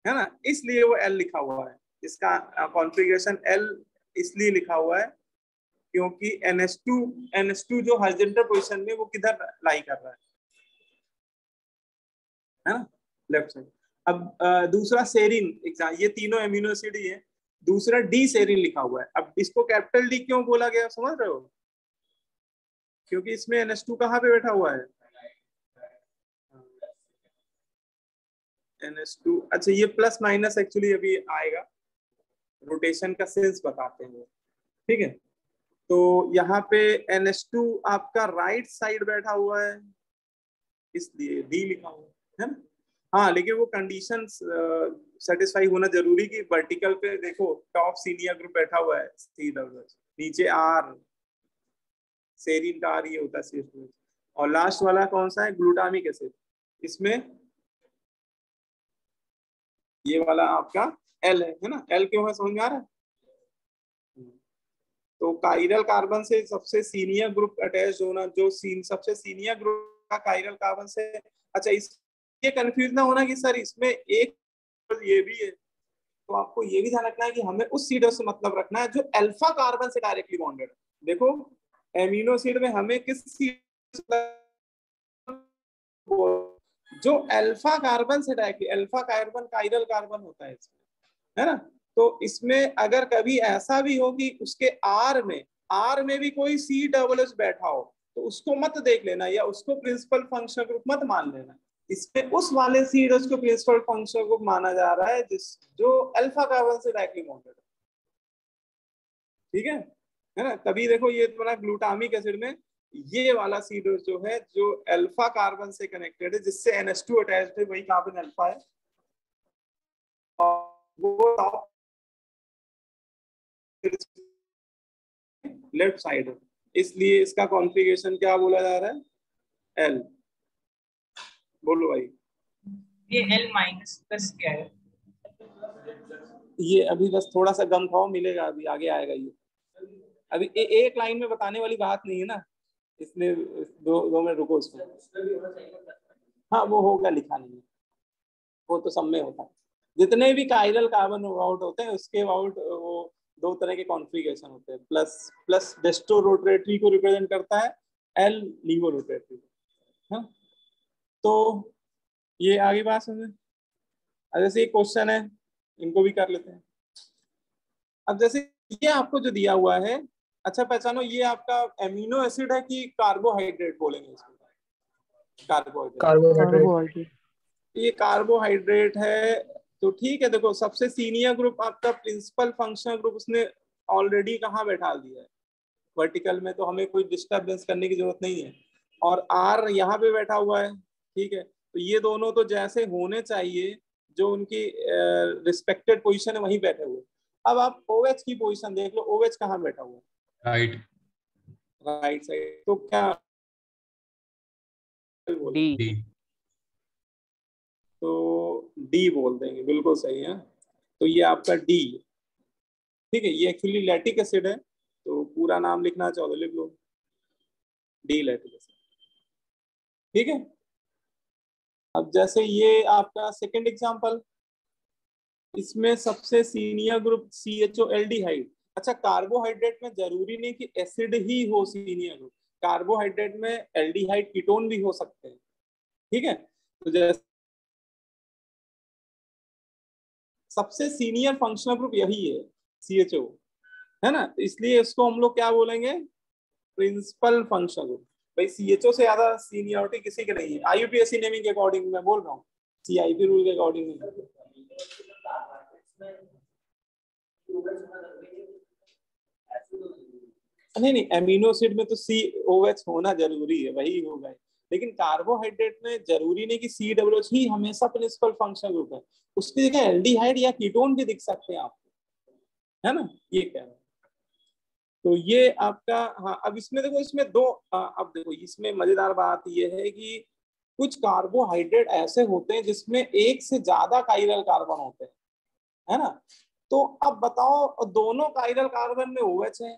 [SPEAKER 1] है ना, इसलिए वो L लिखा हुआ है, इसका कॉन्फ़िगरेशन L इसलिए लिखा हुआ है क्योंकि NH2 जो हॉरिजॉन्टल पोजीशन में वो किधर लाई कर रहा है ना, लेफ्ट साइड। अब दूसरा सेरीन, ये तीनों एमिनो एसिड ही है, दूसरा डी सेरीन लिखा हुआ है। अब इसको कैपिटल डी क्यों बोला गया समझ रहे हो? क्योंकि इसमें NH2 कहाँ पे बैठा हुआ है? NH2, अच्छा ये प्लस माइनस एक्चुअली अभी आएगा, रोटेशन का सेंस बताते हैं, ठीक है। तो यहाँ पे NH2 आपका राइट साइड बैठा हुआ है, इसलिए डी लिखा हुआ है ना। हाँ, लेकिन वो कंडीशन सेटिस्फाई होना जरूरी कि वर्टिकल पे देखो टॉप सीनियर ग्रुप बैठा हुआ है CWH, नीचे आर, सेरीन का आर ये होता है CH2H, और लास्ट वाला कौन सा है? Glutamic acid. इसमें ये वाला आपका L है ना। L क्यों है समझ में आ रहा है? तो काइरल कार्बन से सबसे सीनियर ग्रुप अटैच होना, जो सबसे सीनियर ग्रुप का काइरल कार्बन से, अच्छा इस ये कंफ्यूज ना होना कि सर इसमें एक ये भी है, तो आपको ये भी ध्यान रखना है कि हमें उस सीड से मतलब रखना है जो अल्फा कार्बन से डायरेक्टली बॉन्डेड है। देखो एमिनो एसिड में हमें किस जो अल्फा कार्बन से directly, alpha carbon chiral carbon होता है इसमें, है ना। तो इसमें अगर कभी ऐसा भी हो कि उसके आर में भी कोई COOH बैठा हो तो उसको मत देख लेना या उसको प्रिंसिपल फंक्शनल ग्रुप मत मान लेना। इसमें उस वाले COOH को प्रिंसिपल फंक्शनल ग्रुप माना जा रहा है जो अल्फा कार्बन से डायरेक्टली बॉन्डेड है, ठीक है ना। तभी देखो ये तुम्हारा ग्लूटामिक एसिड में ये वाला COOH जो है जो अल्फा कार्बन से कनेक्टेड है, जिससे NH2 अटैच्ड है, वही कार्बन अल्फा है, और वो टॉप लेफ्ट साइड है, इसलिए इसका कॉन्फ़िगरेशन क्या बोला जा रहा है? L। बोलो भाई,
[SPEAKER 4] ये L माइनस प्लस क्या है?
[SPEAKER 1] ये अभी बस थोड़ा सा गम खाओ, मिलेगा अभी आगे आएगा। ये अभी एक लाइन में बताने वाली बात नहीं है ना, इसलिए दो में रुको उसको। हाँ वो होगा, लिखा नहीं है, वो तो सब में होता है। जितने भी काइरल कार्बन आउट होते हैं उसके आउट वो दो तरह के कॉन्फ़िगरेशन होते हैं। प्लस डेस्टो रोटेटरी को रिप्रेजेंट करता है, L लीवो रोटेटरी। हाँ, तो ये आगे बात समझे। अब जैसे एक क्वेश्चन है, इनको भी कर लेते हैं। अब जैसे ये आपको जो दिया हुआ है, अच्छा पहचानो ये आपका एमिनो एसिड है कि कार्बोहाइड्रेट बोलेंगे इसको?
[SPEAKER 6] कार्बोहाइड्रेट।
[SPEAKER 1] ये कार्बोहाइड्रेट है, तो ठीक है। देखो सबसे सीनियर ग्रुप आपका प्रिंसिपल फंक्शनल ग्रुप उसने ऑलरेडी कहाँ बैठा दिया है? वर्टिकल में, तो हमें कोई डिस्टर्बेंस करने की जरूरत नहीं है। और R यहाँ पे बैठा हुआ है, ठीक है। तो ये दोनों तो जैसे होने चाहिए, जो उनकी रिस्पेक्टेड पोजीशन है वहीं बैठे हुए। अब आप OH की पोजीशन देख लो, OH कहाँ बैठा हुआ है? Right side. तो क्या
[SPEAKER 2] D।
[SPEAKER 1] तो D बोल देंगे, बिल्कुल सही है। तो ये आपका D, ठीक है। ये एक्चुअली लैक्टिक एसिड है, तो पूरा नाम लिखना चाहो तो लिख लो, D लैक्टिक एसिड, ठीक है। अब जैसे ये आपका सेकंड एग्जांपल, इसमें सबसे सीनियर ग्रुप CHO एल्डिहाइड। अच्छा कार्बोहाइड्रेट में जरूरी नहीं कि एसिड ही हो सीनियर ग्रुप, कार्बोहाइड्रेट में एल्डिहाइड कीटोन भी हो सकते हैं, ठीक है। तो जैसे सबसे सीनियर फंक्शनल ग्रुप यही है CHO, है ना। तो इसलिए इसको हम लोग क्या बोलेंगे? Principal functional group. भाई CHO से ज्यादा सीनियरिटी किसी के नहीं है, IUPAC नेमिंग के अकॉर्डिंग मैं बोल रहा हूँ, CIP रूल के अकॉर्डिंग नहीं। नहीं, एमिनो एसिड में तो COH होना जरूरी है, वही होगा। लेकिन कार्बोहाइड्रेट में जरूरी नहीं कि COOH ही हमेशा प्रिंसिपल फंक्शनल ग्रुप है, उसकी जगह एल्डिहाइड या कीटोन भी दिख सकते हैं आपको, है ना। ये क्या है? तो ये आपका, हाँ अब इसमें देखो, इसमें दो, अब देखो इसमें मजेदार बात ये है कि कुछ कार्बोहाइड्रेट ऐसे होते हैं जिसमें एक से ज्यादा काइरल कार्बन होते हैं, है ना। तो अब बताओ दोनों काइरल कार्बन में OH है,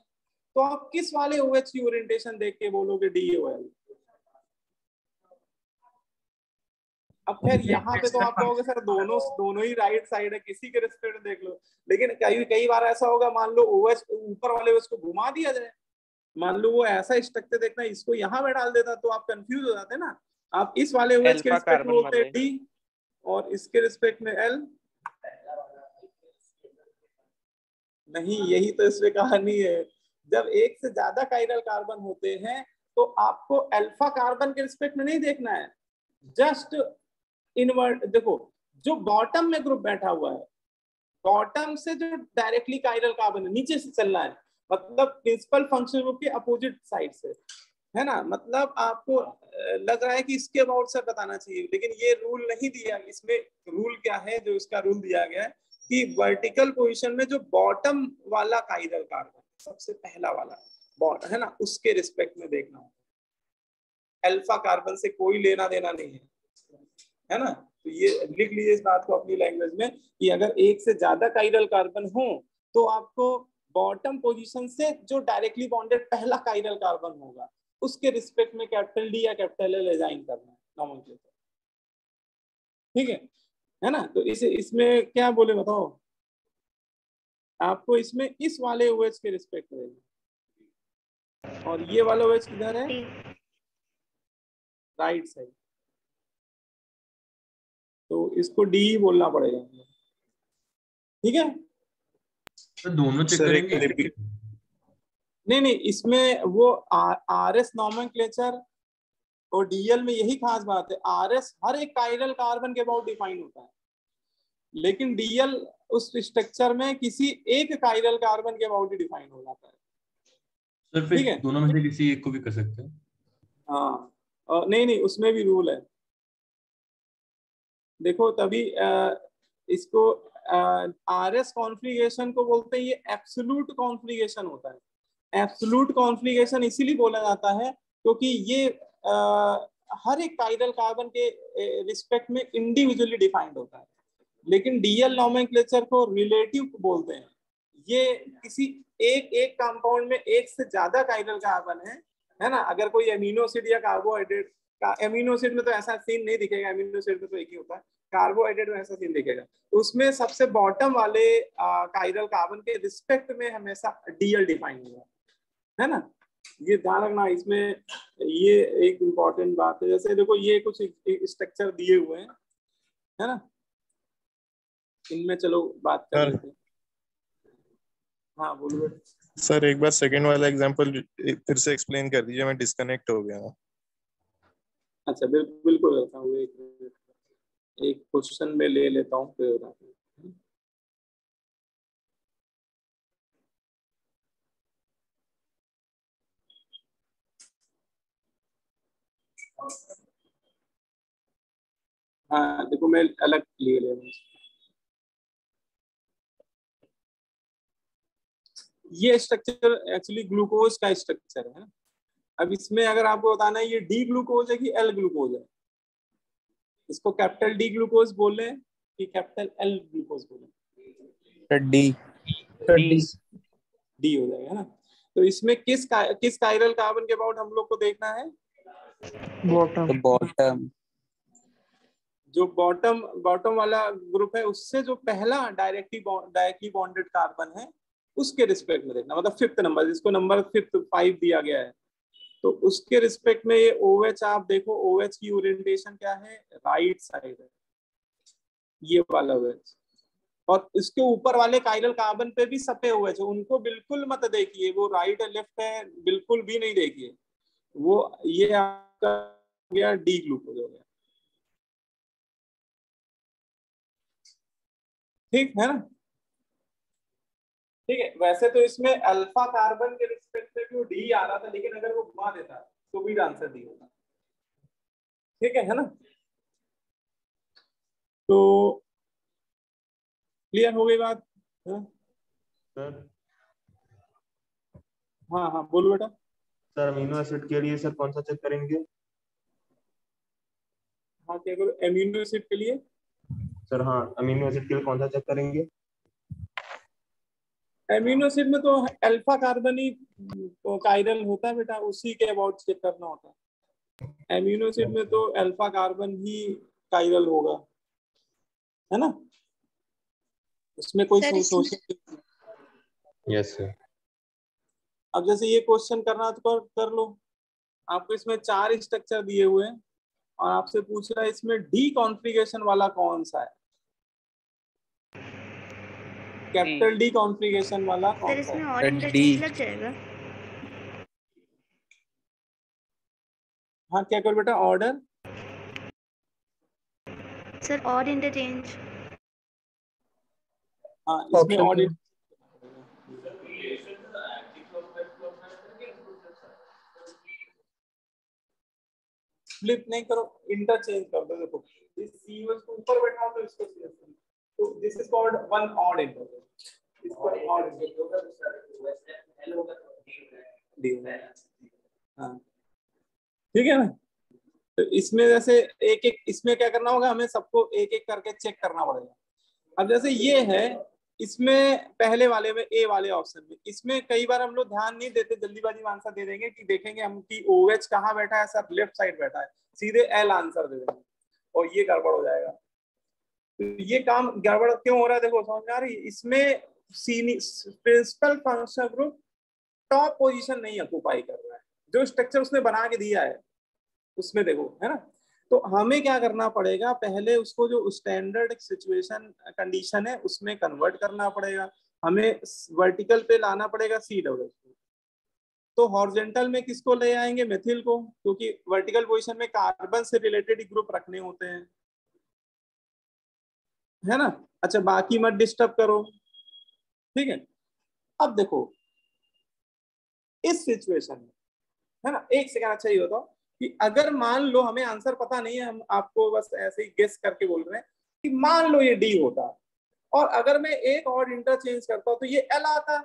[SPEAKER 1] तो आप किस वाले OH की ओरिएंटेशन देख के बोलोगे DOL? अब खैर यहाँ पे तो आप कहोगे सर दोनों ही राइट साइड है, किसी के रिस्पेक्ट देख लो। लेकिन कई बार ऐसा होगा, मान लो OH ऊपर वाले OH को घुमा दिया जाए, मान लो वो ऐसा स्ट्रक्चर देखना, इसको यहाँ में डाल देता, तो आप कंफ्यूज हो जाते ना। आप इस वाले OH के रिस्पेक्ट में बोलते हैं D और इसके रिस्पेक्ट में L। नहीं, यही तो इसमें कहानी है। जब एक से ज्यादा काइरल कार्बन होते हैं तो आपको अल्फा कार्बन के रिस्पेक्ट में नहीं देखना है, जस्ट इनवर्ट। देखो जो बॉटम में ग्रुप बैठा हुआ है, बॉटम से जो डायरेक्टली काइरल कार्बन है नीचे से चलना है, मतलब प्रिंसिपल फंक्शन ग्रुप के अपोजिट साइड से, है ना। मतलब आपको लग रहा है कि इसके अबाउट से बताना चाहिए, लेकिन ये रूल नहीं दिया। इसमें रूल क्या है, जो इसका रूल दिया गया है कि वर्टिकल पोजीशन में जो बॉटम वाला काइरल कार्बन, सबसे पहला वाला बॉन्ड है ना, उसके रिस्पेक्ट में देखना होगा। अल्फा कार्बन से कोई लेना देना नहीं है ना। तो ये लिख लीजिए इस बात को अपनी लैंग्वेज में कि अगर एक से ज्यादा काइरल कार्बन हो तो आपको बॉटम पोजीशन से जो डायरेक्टली बॉन्डेड पहला काइरल कार्बन होगा उसके रिस्पेक्ट में कैपिटल डी या कैपिटल एल असाइन करना है नोमेनक्लेचर, ठीक है ना। तो इसमें क्या बोले बताओ, आपको इसमें इस वाले OH के रिस्पेक्ट में, और ये वाला OH किधर है, राइट साइड, तो इसको डी बोलना पड़ेगा, ठीक है।
[SPEAKER 2] तो दोनों चेक करेंगे?
[SPEAKER 1] नहीं, इसमें वो RS नोमेनक्लेचर और DL में यही खास बात है। RS हर एक काइरल कार्बन के अबाउट डिफाइन होता है, लेकिन DL उस स्ट्रक्चर में किसी एक काइरल कार्बन के अबाउट ही डिफाइन हो जाता है।
[SPEAKER 2] सर फिर दोनों में से किसी एक को भी कर सकते हैं?
[SPEAKER 1] हाँ, नहीं उसमें भी रूल है। देखो तभी इसको RS कॉन्फ़िगरेशन को बोलते हैं, ये एब्सोल्यूट कॉन्फ़िगरेशन होता है। एब्सोल्यूट कॉन्फ़िगरेशन इसीलिए बोला जाता है क्योंकि ये हर एक काइरल कार्बन के रिस्पेक्ट में इंडिविजुअली डिफाइंड होता है, लेकिन DL नोमेनक्लेचर को रिलेटिव बोलते हैं। ये किसी एक कंपाउंड में एक से ज्यादा काइरल कार्बन है ना। अगर कोई एमिनो एसिड या कार्बोहाइड्रेट का, एमिनो एसिड में तो ऐसा सीन नहीं दिखेगा, एमिनो एसिड में तो एक ही होता है, कार्बोहाइड्रेट में ऐसा सीन दिखेगा। तो उसमें सबसे बॉटम वाले काइरल कार्बन के रिस्पेक्ट में हमेशा DL डिफाइन होगा, है ना। ये ध्यान रखना, इसमें ये एक इम्पॉर्टेंट बात है। जैसे देखो ये कुछ स्ट्रक्चर दिए हुए हैं, है ना, इनमें चलो बात कर लेते हैं। हाँ बोलो
[SPEAKER 7] सर, एक बार सेकंड वाला एग्जांपल फिर से एक्सप्लेन कर दीजिए, मैं डिस्कनेक्ट हो गया।
[SPEAKER 1] अच्छा बिल्कुल रहता हूँ, एक क्वेश्चन में ले लेता हूँ फिर। हाँ देखो मैं अलग ले रहा हूँ। ये स्ट्रक्चर एक्चुअली ग्लूकोज का स्ट्रक्चर है। अब इसमें अगर आपको बताना है ये डी ग्लूकोज है कि एल ग्लूकोज है, इसको कैपिटल डी ग्लूकोज बोले कि कैपिटल एल ग्लूकोज बोले? डी हो जाएगा ना। तो इसमें किस काइरल कार्बन के अबाउट हम लोग को देखना है?
[SPEAKER 3] बॉटम।
[SPEAKER 1] जो बॉटम वाला ग्रुप है उससे जो पहला डायरेक्टली बॉन्डेड कार्बन है उसके रिस्पेक्ट में देखना, मतलब 5th नंबर, जिसको नंबर 5 दिया गया है, तो उसके रिस्पेक्ट में ये OH आप देखो, OH की ओरिएंटेशन क्या है, राइट साइड है, ये वाला OH। और इसके ऊपर वाले काइरल कार्बन पे भी सपे OH है, उनको बिल्कुल मत देखिए, वो राइट है लेफ्ट है बिल्कुल भी नहीं देखिए, वो ये आपका गया डी ग्लूकोज हो गया, ठीक है ना। ठीक है, वैसे तो इसमें अल्फा कार्बन के रिस्पेक्ट में भी डी आ रहा था, लेकिन अगर वो घुमा देता तो भी आंसर डी होता, ठीक है ना। तो क्लियर हो गई बात?
[SPEAKER 8] सर
[SPEAKER 1] हाँ बोलो बेटा।
[SPEAKER 8] सर अमीनो एसिड के लिए सर कौन सा चेक करेंगे?
[SPEAKER 1] हाँ क्या करो, एमिनो एसिड के लिए?
[SPEAKER 8] सर हाँ, अमीनो एसिड के लिए कौन सा चेक करेंगे?
[SPEAKER 1] एमिनो एसिड में तो अल्फा कार्बन ही काइरल होता है बेटा, उसी के अबाउट चेक करना होता है। एमिनो एसिड में तो अल्फा कार्बन ही काइरल होगा, है ना, उसमें कोई सोच।
[SPEAKER 2] Yes sir.
[SPEAKER 1] अब जैसे ये क्वेश्चन करना तो कर लो। आपको इसमें 4 स्ट्रक्चर दिए हुए हैं और आपसे पूछ रहा है इसमें डी कॉन्फ़िगरेशन वाला कौन सा है। कैपिटल डी कॉन्फ़िगरेशन वाला
[SPEAKER 5] सर
[SPEAKER 1] कौन सा
[SPEAKER 5] इसमें
[SPEAKER 1] है?
[SPEAKER 5] और इंटरचेंज लग जाएगा?
[SPEAKER 1] हाँ क्या करो बेटा, ऑर्डर
[SPEAKER 5] सर और इंटरचेंज?
[SPEAKER 1] हाँ इसमें
[SPEAKER 6] Option
[SPEAKER 1] ऑर्डर फ्लिप नहीं करो, इंटरचेंज कर दो। देखो इस C1 को ऊपर बैठाओ तो इसको CS करो। तो this is called one odd interchange. इसको ऑड हाँ ठीक है ना। तो इसमें जैसे एक एक, इसमें क्या करना होगा, हमें सबको एक एक करके चेक करना पड़ेगा। अब जैसे ये है, इसमें पहले वाले में ए वाले ऑप्शन में, इसमें कई बार हम लोग ध्यान नहीं देते, जल्दीबाजी में आंसर दे देंगे कि देखेंगे हम कि OH कहाँ बैठा है, सर लेफ्ट साइड बैठा है, सीधे L आंसर दे देंगे और ये गड़बड़ हो जाएगा। तो ये काम गड़बड़ क्यों हो रहा है, देखो समझ में आ रही है। इसमें principal function group top position नहीं ऑक्यूपाई कर रहा है, जो स्ट्रक्चर उसने बना के दिया है उसमें देखो, है ना। तो हमें क्या करना पड़ेगा, पहले उसको जो स्टैंडर्ड सिचुएशन कंडीशन है उसमें कन्वर्ट करना पड़ेगा, हमें वर्टिकल पे लाना पड़ेगा CWH को। तो हॉरिजॉन्टल में किसको ले आएंगे, मेथिल को, क्योंकि वर्टिकल पोजीशन में कार्बन से रिलेटेड ग्रुप रखने होते हैं, है ना। अच्छा बाकी मत डिस्टर्ब करो, ठीक है। अब देखो इस सिचुएशन में, है ना, एक सेकंड अच्छा ये बताओ कि अगर मान लो हमें आंसर पता नहीं है, हम आपको बस ऐसे ही गेस करके बोल रहे हैं कि मान लो ये डी होता और अगर मैं एक और इंटरचेंज करता हूं तो ये एल आता,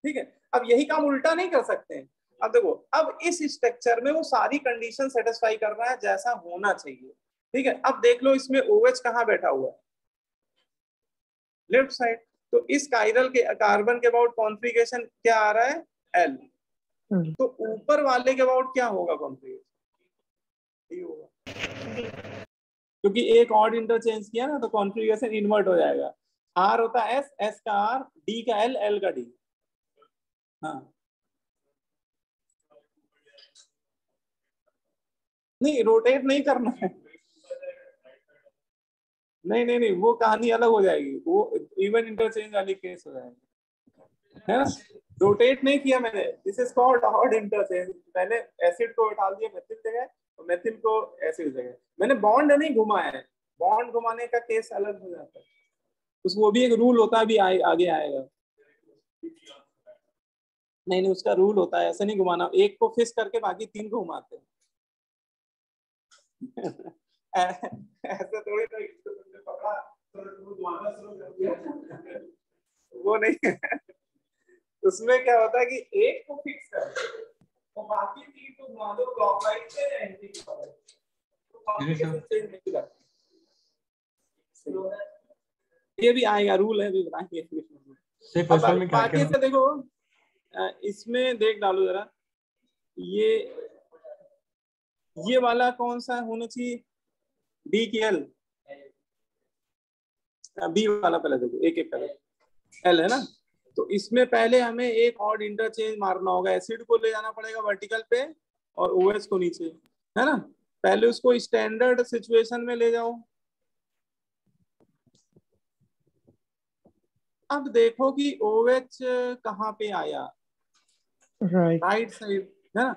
[SPEAKER 1] ठीक है। अब यही काम उल्टा नहीं कर सकते हैं। अब देखो, अब इस स्ट्रक्चर में वो सारी कंडीशन सेटिस्फाई कर रहा है जैसा होना चाहिए, ठीक है। अब देख लो इसमें OH कहाँ बैठा हुआ है, लेफ्ट साइड। तो इस कायरल के कार्बन के अबाउट कॉन्फ़िगरेशन क्या आ रहा है, एल। तो ऊपर वाले के अबाउट क्या होगा कॉन्फ़िगरेशन, डी होगा, क्योंकि एक ऑड इंटरचेंज किया ना तो कॉन्फ़िगरेशन इन्वर्ट हो जाएगा। आर होता है एस, एस का आर, डी का एल, एल का डी। हाँ नहीं रोटेट नहीं करना है, नहीं नहीं नहीं, वो कहानी अलग हो जाएगी, वो इवन इंटरचेंज वाली केस हो जाएगी, है ना। रोटेट नहीं किया मैंने, this is called odd interchange. मैंने एसिड को डाल दिया मेथिल जगह और मेथिल को एसिड जगह, मैंने बॉन्ड नहीं घुमाया है। बॉन्ड घुमाने का केस अलग हो जाता है, उस वो भी एक रूल होता है, अभी आगे आएगा। नहीं नहीं उसका रूल होता है, ऐसे नहीं घुमाना, एक को फिक्स करके बाकी तीन को घुमाते हैं। ऐसे थोड़ी तो पकड़ा तो घुमाना शुरू कर दिया, वो नहीं है। उसमें क्या होता है कि एक को फिक्स कर और बाकी तीन को घुमा दो क्लॉकवाइज से या एंटी क्लॉकवाइज, तो कॉम्बिनेशन चेंज नहीं करता। ये भी आएगा, रूल है, भी बताएंगे। बाकी से देखो, इसमें देख डालो जरा, ये वाला कौन सा होना चाहिए, डी की एल, बी वाला पहले देखो, एक एक करो, एल है ना। तो इसमें पहले हमें एक और इंटरचेंज मारना होगा, एसिड को ले जाना पड़ेगा वर्टिकल पे और OH को नीचे, है ना। पहले उसको स्टैंडर्ड सिचुएशन में ले जाओ। अब देखो कि OH कहाँ पे आया, राइट साइड, है ना।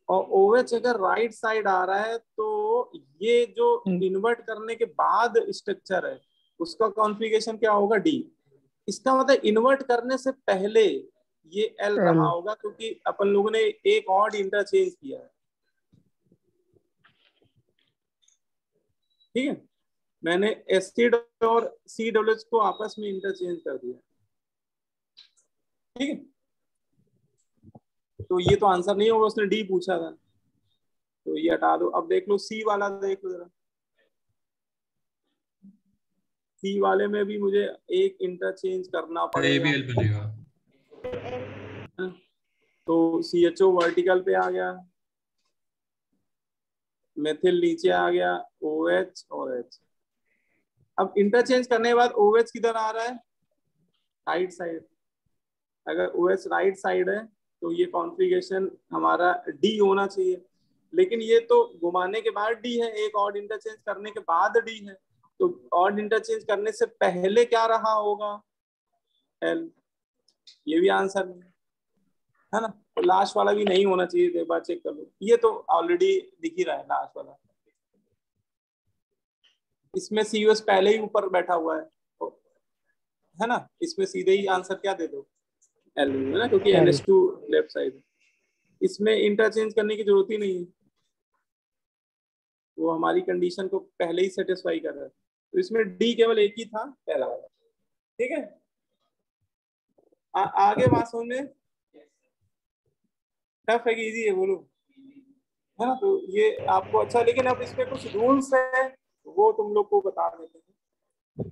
[SPEAKER 1] और OH अगर राइट साइड आ रहा है तो ये जो इन्वर्ट करने के बाद स्ट्रक्चर है उसका कॉन्फ़िगरेशन क्या होगा, डी। इसका मतलब इन्वर्ट करने से पहले ये एल रहा होगा, क्योंकि अपन लोगों ने एक और इंटरचेंज किया है, ठीक है। मैंने एसिड और CWH को आपस में इंटरचेंज कर दिया, ठीक है। तो ये तो आंसर नहीं होगा, उसने डी पूछा था तो ये हटा दो। अब देख लो सी वाला, देख लो जरा, सी वाले में भी मुझे एक इंटरचेंज करना पड़ेगा, तो CHO वर्टिकल पे आ गया, मेथिल नीचे आ गया, OH और H। अब इंटरचेंज करने के बाद OH किधर आ रहा है, राइट साइड। अगर OH राइट साइड है तो ये कॉन्फ़िगरेशन हमारा डी होना चाहिए, लेकिन ये तो घुमाने के बाद डी है, एक और इंटरचेंज करने के बाद डी है। तो और इंटरचेंज करने से पहले क्या रहा होगा, L, ये भी आंसर नहीं है ना। तो लास्ट वाला भी नहीं होना चाहिए, एक बार चेक कर लो, ये तो ऑलरेडी दिख ही रहा है लास्ट वाला, इसमें COS पहले ही ऊपर बैठा हुआ है ना, इसमें सीधे ही आंसर क्या दे दो, L है ना, क्योंकि NH2 लेफ्ट साइड, इसमें इंटरचेंज करने की जरूरत ही नहीं है, वो हमारी कंडीशन को पहले ही सेटिस्फाई कर रहा है। तो इसमें D केवल एक ही था, पहला वाला, ठीक है। आगे बात समझ में टफ है कि इजी है, बोलो, है ना। तो ये आपको अच्छा, लेकिन अब इसमें कुछ रूल्स है, वो तुम लोग को बता देते हैं।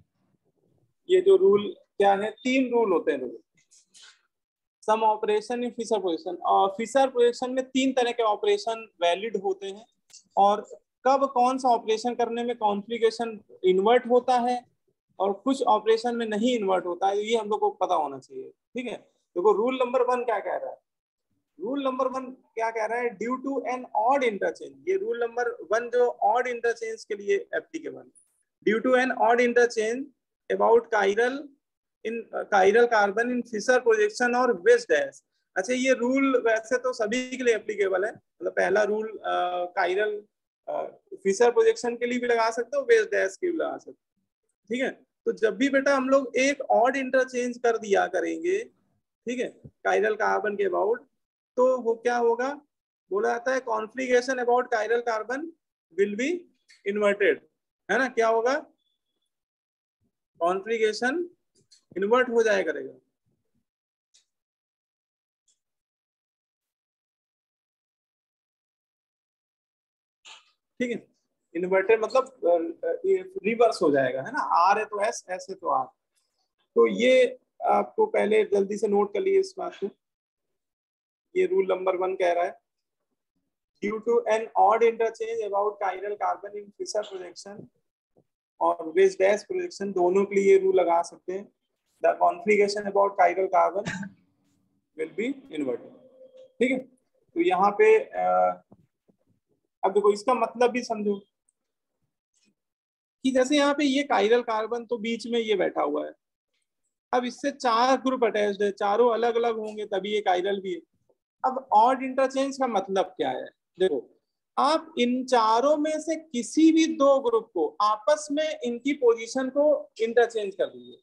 [SPEAKER 1] ये जो रूल क्या है, 3 रूल होते हैं। सम ऑपरेशन इन फिशर प्रोजेक्शन, और फिशर प्रोजेक्शन में 3 तरह के ऑपरेशन वैलिड होते हैं, और कब कौन सा ऑपरेशन करने में कॉन्फ़िगरेशन इन्वर्ट होता है और कुछ ऑपरेशन में नहीं इन्वर्ट होता है, ये हम लोग को पता होना चाहिए, ठीक है। देखो रूल नंबर 1 क्या कह रहा है, रूल नंबर 1 क्या कह रहा है, due to an odd interchange, ये रूल नंबर 1 जो ऑड इंटरचेंज के लिए applicable, due to an odd interchange about chiral carbon in Fischer projection और वेज डैश। अच्छा, ये रूल वैसे तो सभी के लिए एप्लीकेबल है, मतलब पहला रूल कायरल फिशर प्रोजेक्शन के लिए भी लगा सकते हो, वेज डैश के भी लगा सकते हो, ठीक है। तो जब भी बेटा हम लोग एक ऑड इंटरचेंज कर दिया करेंगे, ठीक है, कायरल कार्बन के अबाउट, तो वो क्या होगा, बोला जाता है configuration about chiral carbon will be inverted, है ना। क्या होगा, कॉन्फ़िगरेशन इन्वर्ट हो जाया करेगा, ठीक है। इन्वर्टेड मतलब रिवर्स हो जाएगा, है ना, R है तो S, S है तो R। तो ये आपको पहले जल्दी से नोट कर लिए इस बात को, ये रूल नंबर 1 कह रहा है, due to an odd interchange about chiral carbon in Fischer projection और वेज डैश प्रोजेक्शन, दोनों के लिए ये रूल लगा सकते हैं, the configuration about chiral carbon will be inverted, ठीक है। तो यहाँ पे अब देखो इसका मतलब भी समझो कि जैसे यहाँ पे ये कायरल कार्बन तो बीच में ये बैठा हुआ है, अब इससे 4 ग्रुप अटैच्ड है, चारों अलग अलग होंगे तभी ये कायरल भी है। अब ऑड इंटरचेंज का मतलब क्या है, देखो आप इन चारों में से किसी भी 2 ग्रुप को आपस में इनकी पोजीशन को इंटरचेंज कर दीजिए,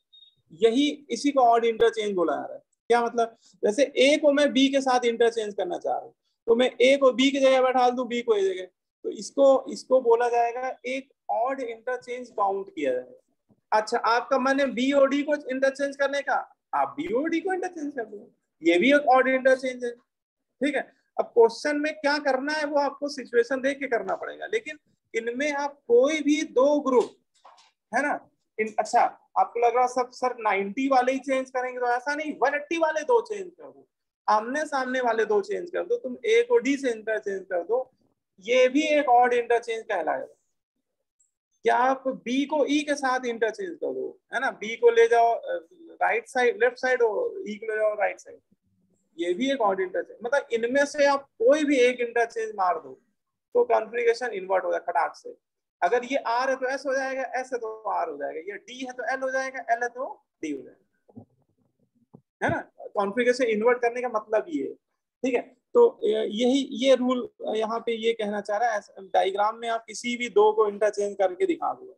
[SPEAKER 1] यही इसी को ऑड इंटरचेंज बोला जा रहा है। क्या मतलब, जैसे ए को मैं बी के साथ इंटरचेंज करना चाह रहा हूँ, तो मैं ए को बी की जगह बैठा दूं, बी को ए जगह, तो इसको बोला जाएगा एक ऑड इंटरचेंज काउंट किया जाएगा। अच्छा, आपका मन है बी और डी को इंटरचेंज करने का, आप बी और डी को इंटरचेंज कर दो, ये भी एक ऑड इंटरचेंज है, ठीक है। अब क्वेश्चन में क्या करना है वो आपको सिचुएशन देख के करना पड़ेगा, लेकिन इनमें आप कोई भी 2 ग्रुप, है ना, अच्छा आपको लग रहा सब सर 90 वाले ही चेंज करेंगे, तो ऐसा नहीं, 180 वाले 2 चेंज कर दो, आमने सामने वाले 2 चेंज कर दो, तुम ए को डी से इंटरचेंज कर दो, ये भी एक ऑड इंटरचेंज कहलाएगा। क्या आप बी को ई के साथ इंटरचेंज कर दो, है ना, बी को ले जाओ राइट साइड लेफ्ट साइड और ई को ले जाओ राइट साइड, ये भी एक ऑड इंटरचेंज, मतलब इनमें से आप कोई भी एक इंटरचेंज मार दो तो कॉन्फ़िगरेशन इन्वर्ट हो जाएगा खटाक से। अगर ये R है तो S हो जाएगा, S है तो R हो जाएगा, ये D है तो L हो जाएगा, L है तो D हो जाएगा, है ना। कॉन्फ़िगरेशन इन्वर्ट करने का मतलब ये है, ठीक है। तो ये रूल यहाँ पे ये कहना चाह रहा है, डायग्राम में आप किसी भी 2 को इंटरचेंज करके दिखा दो,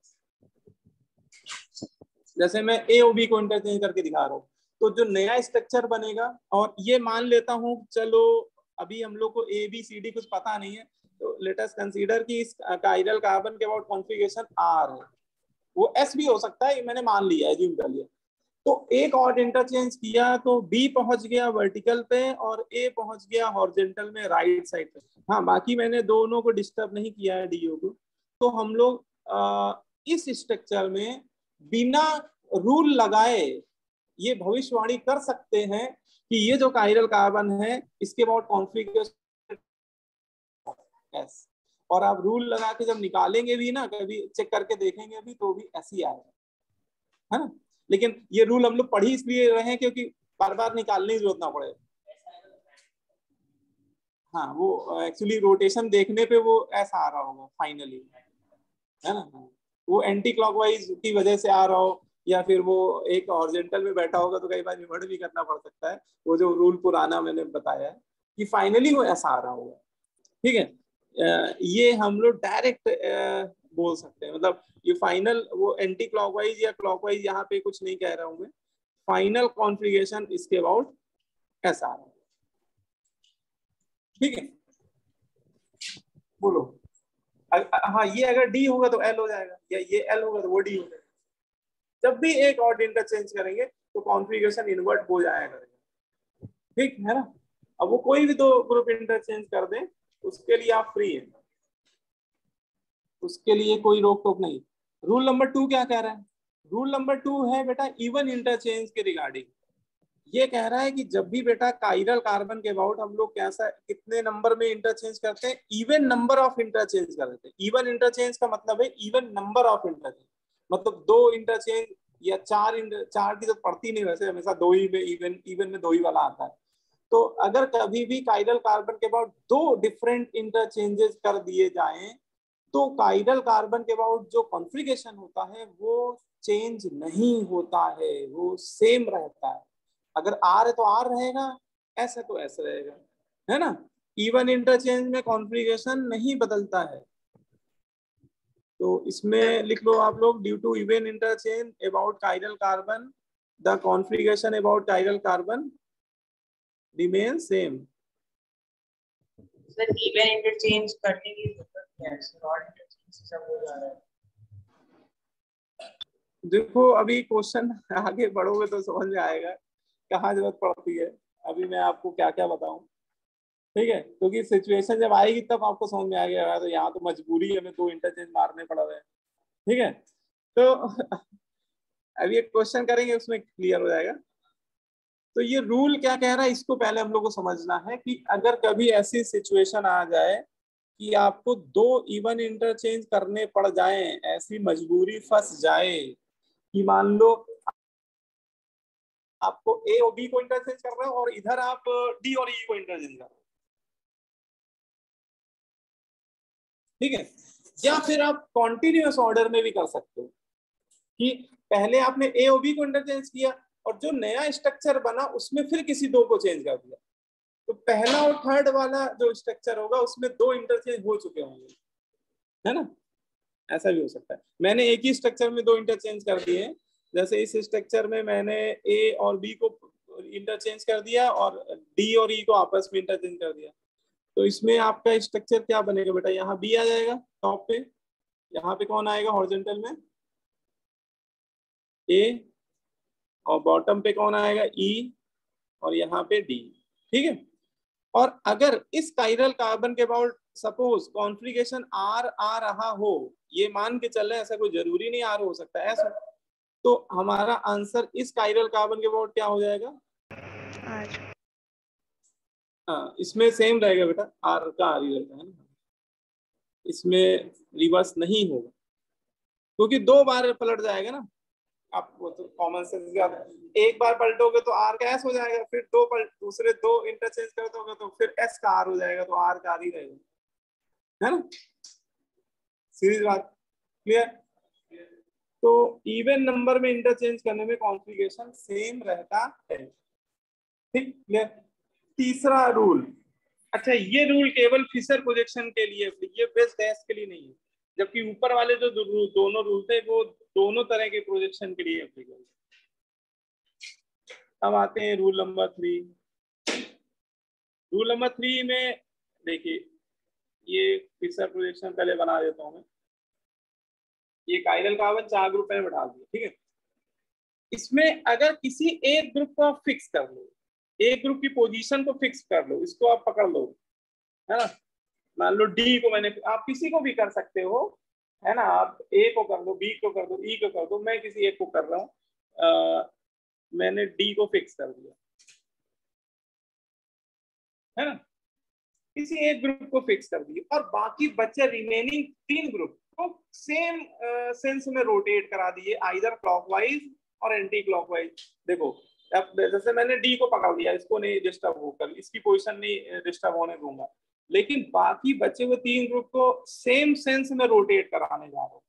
[SPEAKER 1] जैसे मैं A और B को इंटरचेंज करके दिखा रहा हूँ, तो जो नया स्ट्रक्चर बनेगा, और ये मान लेता हूँ, चलो अभी हम लोग को ABCD कुछ पता नहीं है, तो लेट अस कंसीडर कि इस कायरल कार्बन के अबाउट कॉन्फ़िगरेशन R है, वो S भी हो सकता है, मैंने मान लिया, एज्यूम कर लिया। तो एक और इंटरचेंज किया तो B पहुंच गया वर्टिकल पे और A पहुंच गया हॉरिजॉन्टल में राइट साइड पे। हाँ, बाकी मैंने दोनों को डिस्टर्ब नहीं किया है, DO को। तो हम लोग इस स्ट्रक्चर में बिना रूल लगाए ये भविष्यवाणी कर सकते हैं कि ये जो कायरल कार्बन है इसके अबाउट कॉन्फ़िगरेशन S, और आप रूल लगा के जब निकालेंगे भी ना, कभी चेक करके देखेंगे भी तो भी ऐसे ही आएगा, है ना। लेकिन ये रूल हम लोग पढ़ ही इसलिए रहे हैं क्योंकि बार बार निकालने की जरूरत ना पड़े। हाँ, वो एक्चुअली रोटेशन देखने पे वो ऐसा आ रहा होगा फाइनली, है ना, वो एंटी क्लॉकवाइज की वजह से आ रहा हो, या फिर वो एक हॉरिजॉन्टल में बैठा होगा तो कई बार इन्वर्ट भी करना पड़ सकता है। वो जो रूल पुराना मैंने बताया है कि फाइनली वो ऐसा आ रहा होगा। ठीक है, ये हम लोग डायरेक्ट बोल सकते हैं, मतलब ये फाइनल वो एंटी क्लॉकवाइज या क्लॉकवाइज यहाँ पे कुछ नहीं कह रहा हूँ मैं, फाइनल कॉन्फ़िगरेशन इसके अबाउट ऐसा आ रहा है। ठीक है, बोलो। हाँ, ये अगर डी होगा तो एल हो जाएगा, या ये एल होगा तो वो डी हो जाएगा। जब भी एक और इंटरचेंज करेंगे तो कॉन्फ़िगरेशन इन्वर्ट हो जाएगा। ठीक है ना। अब वो कोई भी दो ग्रुप इंटरचेंज कर दें उसके लिए आप फ्री हैं, उसके लिए कोई रोक टोक नहीं। रूल नंबर 2 क्या कह रहा है? रूल नंबर 2 है बेटा इवन इंटरचेंज के रिगार्डिंग। ये कह रहा है कि जब भी बेटा कायरल कार्बन के अबाउट हम लोग कैसा कितने नंबर में इंटरचेंज करते हैं, इवन नंबर ऑफ इंटरचेंज कर देते हैं। इवन इंटरचेंज का मतलब है इवन नंबर ऑफ इंटरचेंज, मतलब 2 इंटरचेंज या 4 की तो पड़ती नहीं, वैसे हमेशा 2 ही में इवन में 2 ही वाला आता है। तो अगर कभी भी कायरल कार्बन के अबाउट 2 डिफरेंट इंटरचेंजेस कर दिए जाएं तो कायरल कार्बन के अबाउट जो कॉन्फ़िगरेशन होता है वो चेंज नहीं होता है, वो सेम रहता है। अगर आर है तो आर रहेगा, एस है तो एस रहेगा, है ना। इवन इंटरचेंज में कॉन्फ़िगरेशन नहीं बदलता है। तो इसमें लिख लो आप लोग, due to even interchange about chiral carbon the configuration about chiral carbon remain same.
[SPEAKER 4] Sir even interchange करने की जरूरत क्या है? नॉट इंटरचेंज से सब हो जा रहा है।
[SPEAKER 1] देखो अभी क्वेश्चन आगे बढ़ोगे तो समझ में आएगा कहाँ जरूरत पड़ती है। अभी मैं आपको क्या क्या बताऊं, ठीक है, क्योंकि सिचुएशन जब आएगी तब आपको समझ में आ गया। तो यहाँ तो मजबूरी है, हमें 2 इंटरचेंज मारने पड़ रहे हैं। ठीक है, तो अभी एक क्वेश्चन करेंगे उसमें क्लियर हो जाएगा। तो ये रूल क्या कह रहा है इसको पहले हम लोग को समझना है कि अगर कभी ऐसी सिचुएशन आ जाए कि आपको 2 इवन इंटरचेंज करने पड़ जाए, ऐसी मजबूरी फंस जाए कि मान लो आपको ए और बी को इंटरचेंज कर रहे हो और इधर आप डी और ई को इंटरचेंज कर रहे हो, ठीक है। या फिर आप कॉन्टिन्यूअस ऑर्डर में भी कर सकते हो कि पहले आपने ए और बी को इंटरचेंज किया और जो नया स्ट्रक्चर बना उसमें फिर किसी 2 को चेंज कर दिया, तो पहला और थर्ड वाला जो स्ट्रक्चर होगा उसमें 2 इंटरचेंज हो चुके होंगे, है ना। ऐसा भी हो सकता है। मैंने एक ही स्ट्रक्चर में 2 इंटरचेंज कर दिए हैं, जैसे इस स्ट्रक्चर में मैंने ए और बी को इंटरचेंज कर दिया और डी और ई को आपस में इंटरचेंज कर दिया। तो इसमें आपका स्ट्रक्चर क्या बनेगा बेटा, यहाँ बी आ जाएगा टॉप पे, यहाँ पे कौन आएगा हॉरिजॉन्टल में, ए, और बॉटम पे कौन आएगा, ई, और यहाँ पे डी। ठीक है, और अगर इस कायरल कार्बन के अबाउट सपोज कॉन्फ़िगरेशन आर आ रहा हो, ये मान के चल रहे हैं, ऐसा कोई जरूरी नहीं आर हो सकता है ऐसा, तो हमारा आंसर इस कायरल कार्बन के अबाउट क्या हो जाएगा,
[SPEAKER 5] आर।
[SPEAKER 1] हाँ, इसमें सेम रहेगा बेटा, आर का आर ही रहेगा, है ना। इसमें रिवर्स नहीं होगा क्योंकि 2 बार पलट जाएगा ना। आपको तो कॉमन सेंस का, एक बार पलटोगे तो आर का एस हो जाएगा, फिर दूसरे 2 इंटरचेंज कर दोगे तो फिर एस का आर हो जाएगा, तो आर का आर ही रहेगा, है ना। सीरीज बात क्लियर। तो इवन नंबर में इंटरचेंज करने में कॉन्फ़िगरेशन सेम रहता है। ठीक, क्लियर। तीसरा रूल, अच्छा ये रूल केवल फिशर प्रोजेक्शन के लिए, ये बेस्ट डैश के लिए नहीं है, जबकि ऊपर वाले जो दोनों रूल थे वो दोनों तरह के प्रोजेक्शन के लिए एप्लीकेबल। अब आते हैं रूल नंबर 3। रूल नंबर 3 में देखिए, ये फिशर प्रोजेक्शन पहले बना देता हूं मैं। ये कायरल कार्बन 4 ग्रुप में बैठा दिया, ठीक है। इसमें अगर किसी एक ग्रुप को आप फिक्स कर लो, एक ग्रुप की पोजीशन को फिक्स कर लो, इसको आप पकड़ लो, है ना। मान लो डी को मैंने, आप किसी को भी कर सकते हो, है ना। आप ए को कर दो, बी को कर दो, ई को कर दो, मैं किसी एक को कर रहा हूँ, मैंने डी को फिक्स कर दिया, है ना। किसी एक ग्रुप को फिक्स कर दिया और बाकी बचे रिमेनिंग 3 ग्रुप को सेम सेंस में रोटेट करा दिए, आइदर क्लॉकवाइज और एंटी क्लॉकवाइज। देखो अब जैसे मैंने डी को पकड़ लिया, इसको नहीं डिस्टर्ब होकर, इसकी पोजीशन नहीं डिस्टर्ब होने दूंगा, लेकिन बाकी बचे हुए 3 ग्रुप को सेम सेंस में रोटेट कराने जा रहा हूं,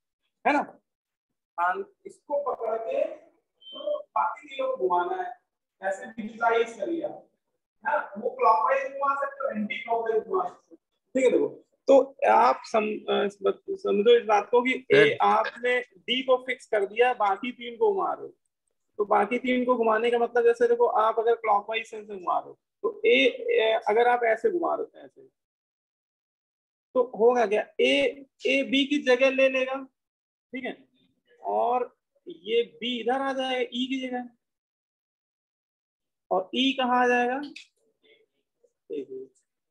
[SPEAKER 1] है ना। इसको पकड़ के तो बाकी तीनों को घुमाना है, ऐसे विजुअलाइज करिए आप, है ना। वो क्लॉकवाइज घुमा सकते हो, एंटी क्लॉकवाइज घुमा सकते हो, ठीक है। देखो तो आप समझो इस बात को कि आपने डी को फिक्स कर दिया, बाकी तीन को घुमा रहे हो। तो बाकी तीन को घुमाने का मतलब जैसे देखो आप अगर क्लॉकवाइज सेंस में घुमा रहे हो तो ए अगर आप ऐसे घुमा रहे हो ऐसे, तो होगा क्या, ए बी की जगह ले लेगा, ठीक है, और ये बी इधर आ जाएगा ई की जगह, और ई कहाँ आ जाएगा,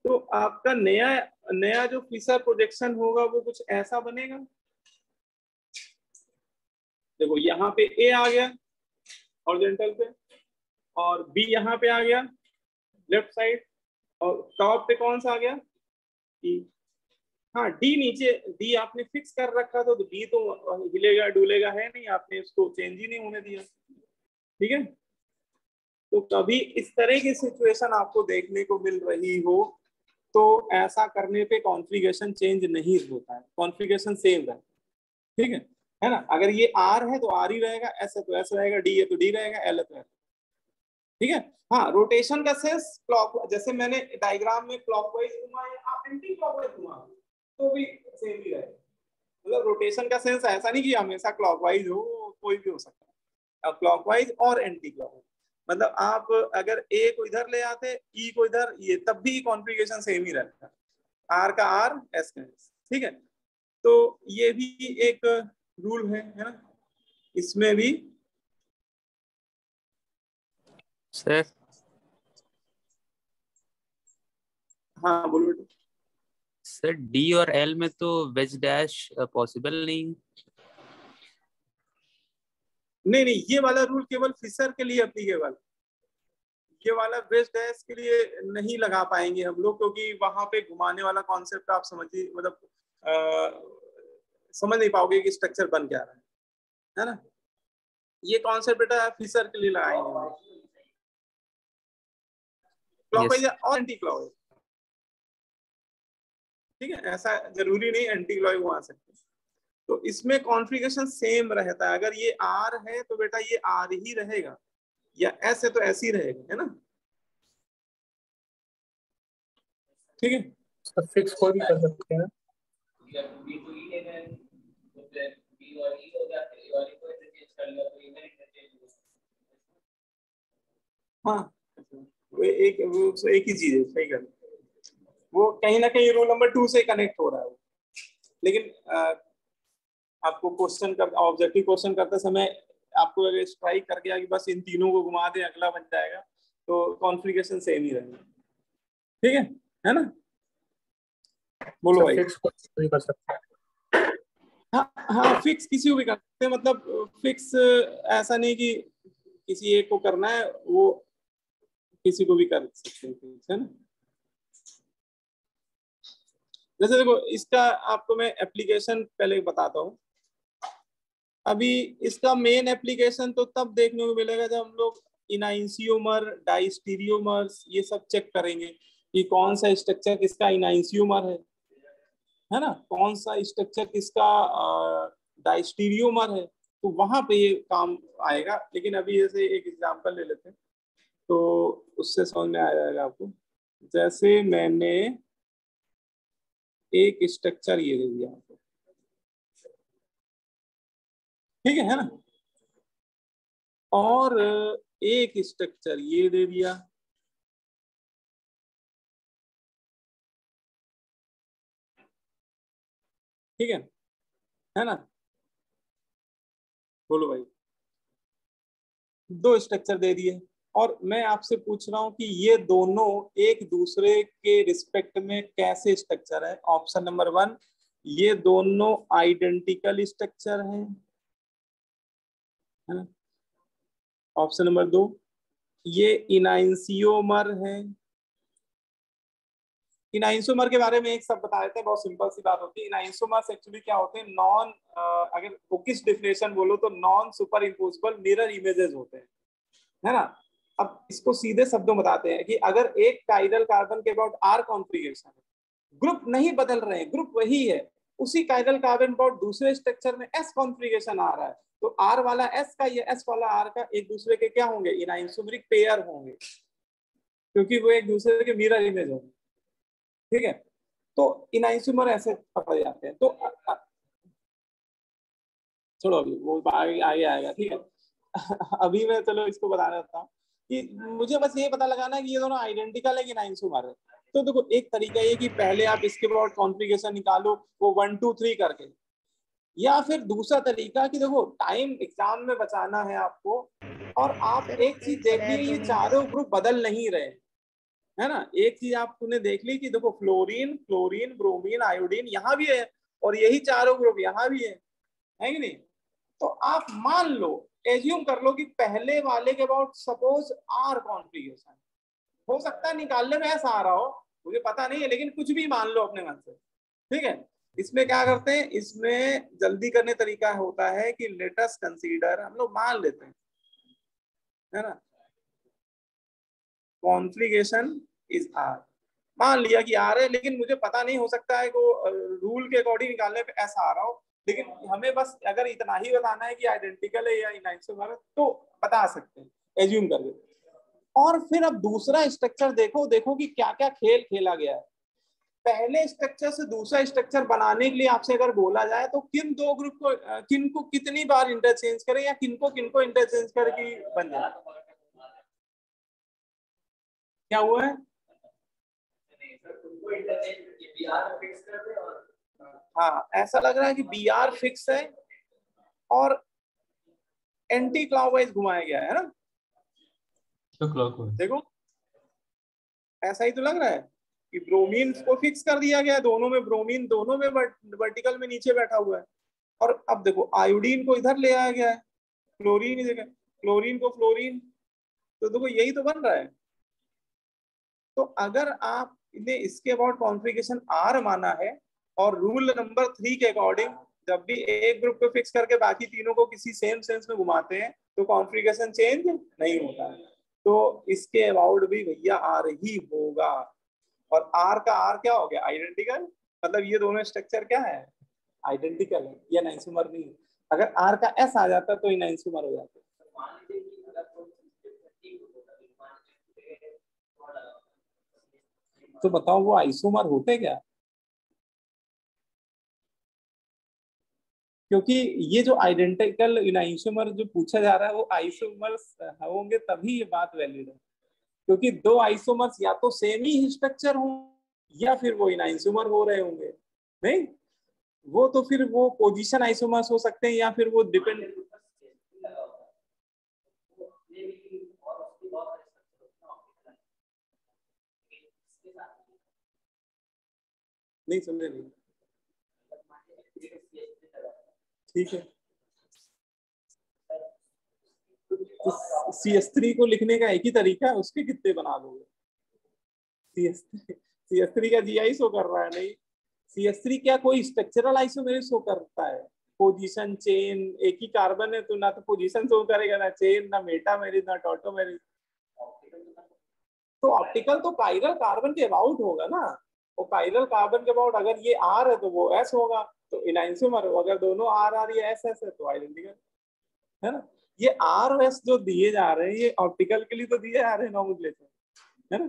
[SPEAKER 1] तो आपका नया जो फिशर प्रोजेक्शन होगा वो कुछ ऐसा बनेगा। देखो यहाँ पे ए आ गया हॉरिजॉन्टल पे, और बी यहाँ पे आ गया लेफ्ट साइड, और टॉप पे कौन सा आ गया, ई। हाँ डी नीचे, डी आपने फिक्स कर रखा था, तो डी तो हिलेगा डुलेगा है नहीं, आपने उसको चेंज ही नहीं होने दिया, ठीक है। तो कभी इस तरह की सिचुएशन आपको देखने को मिल रही हो तो ऐसा करने पे कॉन्फ़िगरेशन चेंज नहीं होता है, कॉन्फ़िगरेशन सेम रहता है, ठीक है ना। अगर ये आर है तो आर ही रहेगा, एस है तो एस रहेगा, डी है तो डी रहेगा, एल है तो एल, ठीक है। हाँ रोटेशन का सेंस क्लॉक, जैसे मैंने डायग्राम में क्लॉकवाइज घुमाया, आप एंटी क्लॉकवाइज घुमा तो भी सेम ही रहेगा। मतलब रोटेशन का सेंस ऐसा नहीं कि हमेशा क्लॉकवाइज हो, कोई भी हो सकता है, क्लॉकवाइज और एंटी क्लॉकवाइज। मतलब आप अगर ए को इधर ले आते, ई को इधर, ये तब भी कॉन्फ़िगरेशन सेम ही रहता है, आर का आर, एस का एस, ठीक है। तो ये भी एक रूल है ना, इसमें भी।
[SPEAKER 9] सर
[SPEAKER 1] हाँ बोलो बेटा।
[SPEAKER 9] सर डी और एल में तो वेज डैश पॉसिबल नहीं।
[SPEAKER 1] नहीं, ये वाला रूल केवल फिशर के लिए एप्लीकेबल, ये वाला वेज डैश के लिए नहीं लगा पाएंगे हम लोग, क्योंकि वहां पे घुमाने वाला कॉन्सेप्ट आप समझिए, मतलब समझ नहीं पाओगे कि स्ट्रक्चर बन क्या रहा है ना। ये कॉन्सेप्ट बेटा फिशर के लिए लगाएंगे, क्लॉकवाइज और एंटी क्लॉकवाइज, ठीक है। ऐसा जरूरी नहीं एंटी क्लॉकवाइज घुमा सकते, तो इसमें कॉन्फ़िगरेशन सेम रहता है। अगर ये आर है तो बेटा ये आर ही रहेगा, या एस है तो ऐसे ही रहेगा, है ना, ठीक है।
[SPEAKER 6] तो फिक्स कोई भी कर सकते हैं।
[SPEAKER 1] हाँ वो एक ही चीज है, सही कर, वो कहीं ना कहीं रूल नंबर 2 से कनेक्ट हो रहा है, लेकिन आपको क्वेश्चन कर, ऑब्जेक्टिव क्वेश्चन करते समय आपको अगर स्ट्राइक कर गया कि बस इन तीनों को घुमा दे अगला बन जाएगा, तो कॉन्फ़िगरेशन सेम ही रहेगा, ठीक है ना। बोलो भाई।
[SPEAKER 6] फिक्स कोई भी कर सकते हैं।
[SPEAKER 1] हाँ फिक्स किसी को भी कर सकते हैं, मतलब फिक्स ऐसा नहीं कि किसी एक को करना है, वो किसी को भी कर सकते हैं, है ना। जैसे देखो इसका आपको मैं एप्लीकेशन पहले बताता हूँ। अभी इसका मेन एप्लीकेशन तो तब देखने को मिलेगा जब हम लोग इनाइंसियोमर, डाइस्टीरियोमर्स ये सब चेक करेंगे कि कौन सा स्ट्रक्चर किसका इनाइंसियोमर है ना, कौन सा स्ट्रक्चर किसका डाइस्टीरियोमर है, तो वहां पे ये काम आएगा। लेकिन अभी जैसे एक एग्जांपल ले लेते हैं तो उससे समझ में आ जाएगा आपको। जैसे मैंने एक स्ट्रक्चर ये दे दिया आपको, ठीक है ना, और एक स्ट्रक्चर ये दे दिया, ठीक है ना। बोलो भाई, 2 स्ट्रक्चर दे दिए, और मैं आपसे पूछ रहा हूं कि ये दोनों एक दूसरे के रिस्पेक्ट में कैसे स्ट्रक्चर है। ऑप्शन नंबर 1, ये दोनों आइडेंटिकल स्ट्रक्चर हैं, है ना। ऑप्शन नंबर 2, ये इनाइंसियोमर है। इनाइंसोमर के बारे में एक सब बता देते हैं, बहुत सिंपल सी बात होती है। इनाइंसोमर्स एक्चुअली क्या होते हैं, नॉन, अगर बुकिश डिफिनेशन बोलो तो non super imposable mirror images होते हैं, है ना। अब इसको सीधे शब्दों में बताते हैं कि अगर एक काइरल कार्बन के अबाउट आर कॉन्फ़िगरेशन है, ग्रुप नहीं बदल रहे हैं, ग्रुप वही है, उसी काइरल कार्बन अबाउट दूसरे स्ट्रक्चर में एस कॉन्फ़िगरेशन आ रहा है, तो R वाला S का या S वाला R का एक दूसरे के क्या होंगे, इनआइसोमेरिक पेयर होंगे, क्योंकि वो एक दूसरे के मिरर इमेज होंगे। ठीक है, तो इनआइसोमर ऐसे पकड़े जाते हैं। तो छोड़ो अभी वो आगे आगे आएगा। ठीक है अभी मैं चलो इसको बता देता हूँ कि मुझे बस ये पता लगाना है कि ये दोनों आइडेंटिकल है कि इनआइसोमर है। तो देखो एक तरीका ये कि पहले आप इसके बाद कॉन्फ़िगरेशन निकालो वो 1 2 3 करके, या फिर दूसरा तरीका कि देखो टाइम एग्जाम में बचाना है आपको, और आप एक चीज देख ली, ये चारों ग्रुप बदल नहीं रहे, है ना। एक चीज आपने देख ली कि देखो फ्लोरीन, क्लोरीन, ब्रोमीन, आयोडीन यहाँ भी है, और यही चारों ग्रुप यहाँ भी है कि नहीं। तो आप मान लो, एज्यूम कर लो कि पहले वाले के अबाउट सपोज आर कॉन्फ़िगरेशन, हो सकता है निकालने में ऐसा आ रहा हो, मुझे पता नहीं है, लेकिन कुछ भी मान लो अपने मन से। ठीक है, इसमें क्या करते हैं, इसमें जल्दी करने तरीका होता है कि लेट अस कंसीडर, हम लोग मान लेते हैं, है ना, कॉन्फ़िगरेशन इज आर, मान लिया कि आर है, लेकिन मुझे पता नहीं, हो सकता है को रूल के अकॉर्डिंग निकालने पे ऐसा आ रहा हो, लेकिन हमें बस अगर इतना ही बताना है कि आइडेंटिकल है या इनआइसोमर है तो बता सकते हैं, एज्यूम करके। और फिर अब दूसरा स्ट्रक्चर देखो कि क्या क्या खेल खेला गया है। पहले स्ट्रक्चर से दूसरा स्ट्रक्चर बनाने के लिए आपसे अगर बोला जाए तो किन दो ग्रुप को किनको कितनी बार इंटरचेंज करें, या किनको इंटरचेंज करके बन जाए। क्या हुआ है, हाँ ऐसा लग रहा है कि बी आर फिक्स है और एंटी क्लॉकवाइज घुमाया गया है ना,
[SPEAKER 2] तो क्लॉकवाइज
[SPEAKER 1] देखो ऐसा ही तो लग रहा है कि ब्रोमीन को फिक्स कर दिया गया है, दोनों में ब्रोमीन, दोनों में वर्टिकल में नीचे बैठा हुआ है। और अब देखो आयोडीन को इधर ले आया गया है, क्लोरीन जगह, क्लोरीन को फ्लोरीन, तो देखो यही तो बन रहा है। तो अगर आपने इसके अबाउट कॉन्फ़िगरेशन आर माना है और रूल नंबर 3 के अकॉर्डिंग जब भी एक ग्रुप को फिक्स करके बाकी तीनों को किसी सेम सेंस में घुमाते हैं तो कॉन्फ़िगरेशन चेंज नहीं होता है, तो इसके अबाउट भी भैया आर ही होगा। और आर का आर क्या हो गया, आइडेंटिकल, मतलब ये दोनों स्ट्रक्चर क्या है, आइडेंटिकल है, ये इनआइसोमर नहीं है। अगर आर का एस आ जाता तो इनआइसोमर हो जाता। तो बताओ वो आइसोमर होते क्या, क्योंकि ये जो आइडेंटिकल इनआइसोमर जो पूछा जा रहा है वो आइसोमर्स होंगे तभी ये बात वैलिड है, क्योंकि दो आइसोमर्स या तो सेम ही स्ट्रक्चर हो या फिर वो इनआइसोमर हो रहे होंगे। नहीं, वो तो फिर वो पोजीशन आइसोमर्स हो सकते हैं या फिर वो डिपेंड, नहीं समझे नहीं, ठीक है। तो CS3 को लिखने का एक ही तरीका है, उसके कितने बना दोगे। CS3 का GI शो कर रहा है, नहीं CS3 क्या कोई स्ट्रक्चरल आइसोमेरिक शो करता है, पोजीशन चेन, एक ही कार्बन है तो ना तो पोजीशन शो करेगा, ना चेन, ना मेटामेरिक, ना टॉटोमेरिक। तो ऑप्टिकल तो कायरल कार्बन के अबाउट होगा ना, वो कायरल कार्बन के अबाउट अगर ये R है तो वो S होगा, तो इनआइसोमर, अगर दोनों R या S है तो आइडेंटिकल, है ना। ये R और S जो दिए जा रहे हैं ये ऑप्टिकल के लिए तो दिए जा रहे हैं नॉमेनक्लेचर, है ना।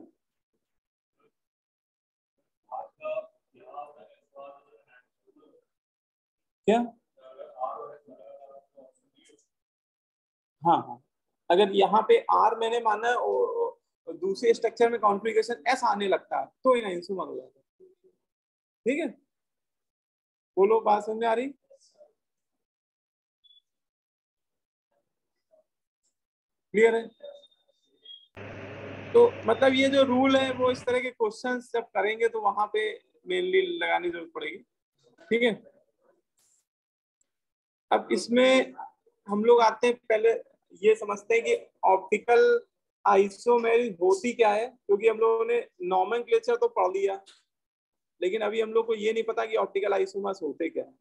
[SPEAKER 1] क्या, हाँ हाँ, अगर यहाँ पे R मैंने माना और दूसरे स्ट्रक्चर में कॉन्फ़िगरेशन S आने लगता है तो इनआइसोमर हो जाता है। ठीक है, बोलो बात समझ में आ रही, क्लियर है। तो मतलब ये जो रूल है वो इस तरह के क्वेश्चंस जब करेंगे तो वहां पे मेनली लगाने की जरूरत पड़ेगी। ठीक है, अब इसमें हम लोग आते हैं, पहले ये समझते हैं कि ऑप्टिकल आइसोमेरिक होती क्या है, क्योंकि हम लोगों ने नॉमेनक्लेचर तो पढ़ लिया लेकिन अभी हम लोग को ये नहीं पता कि ऑप्टिकल आइसोमर्स होते क्या है।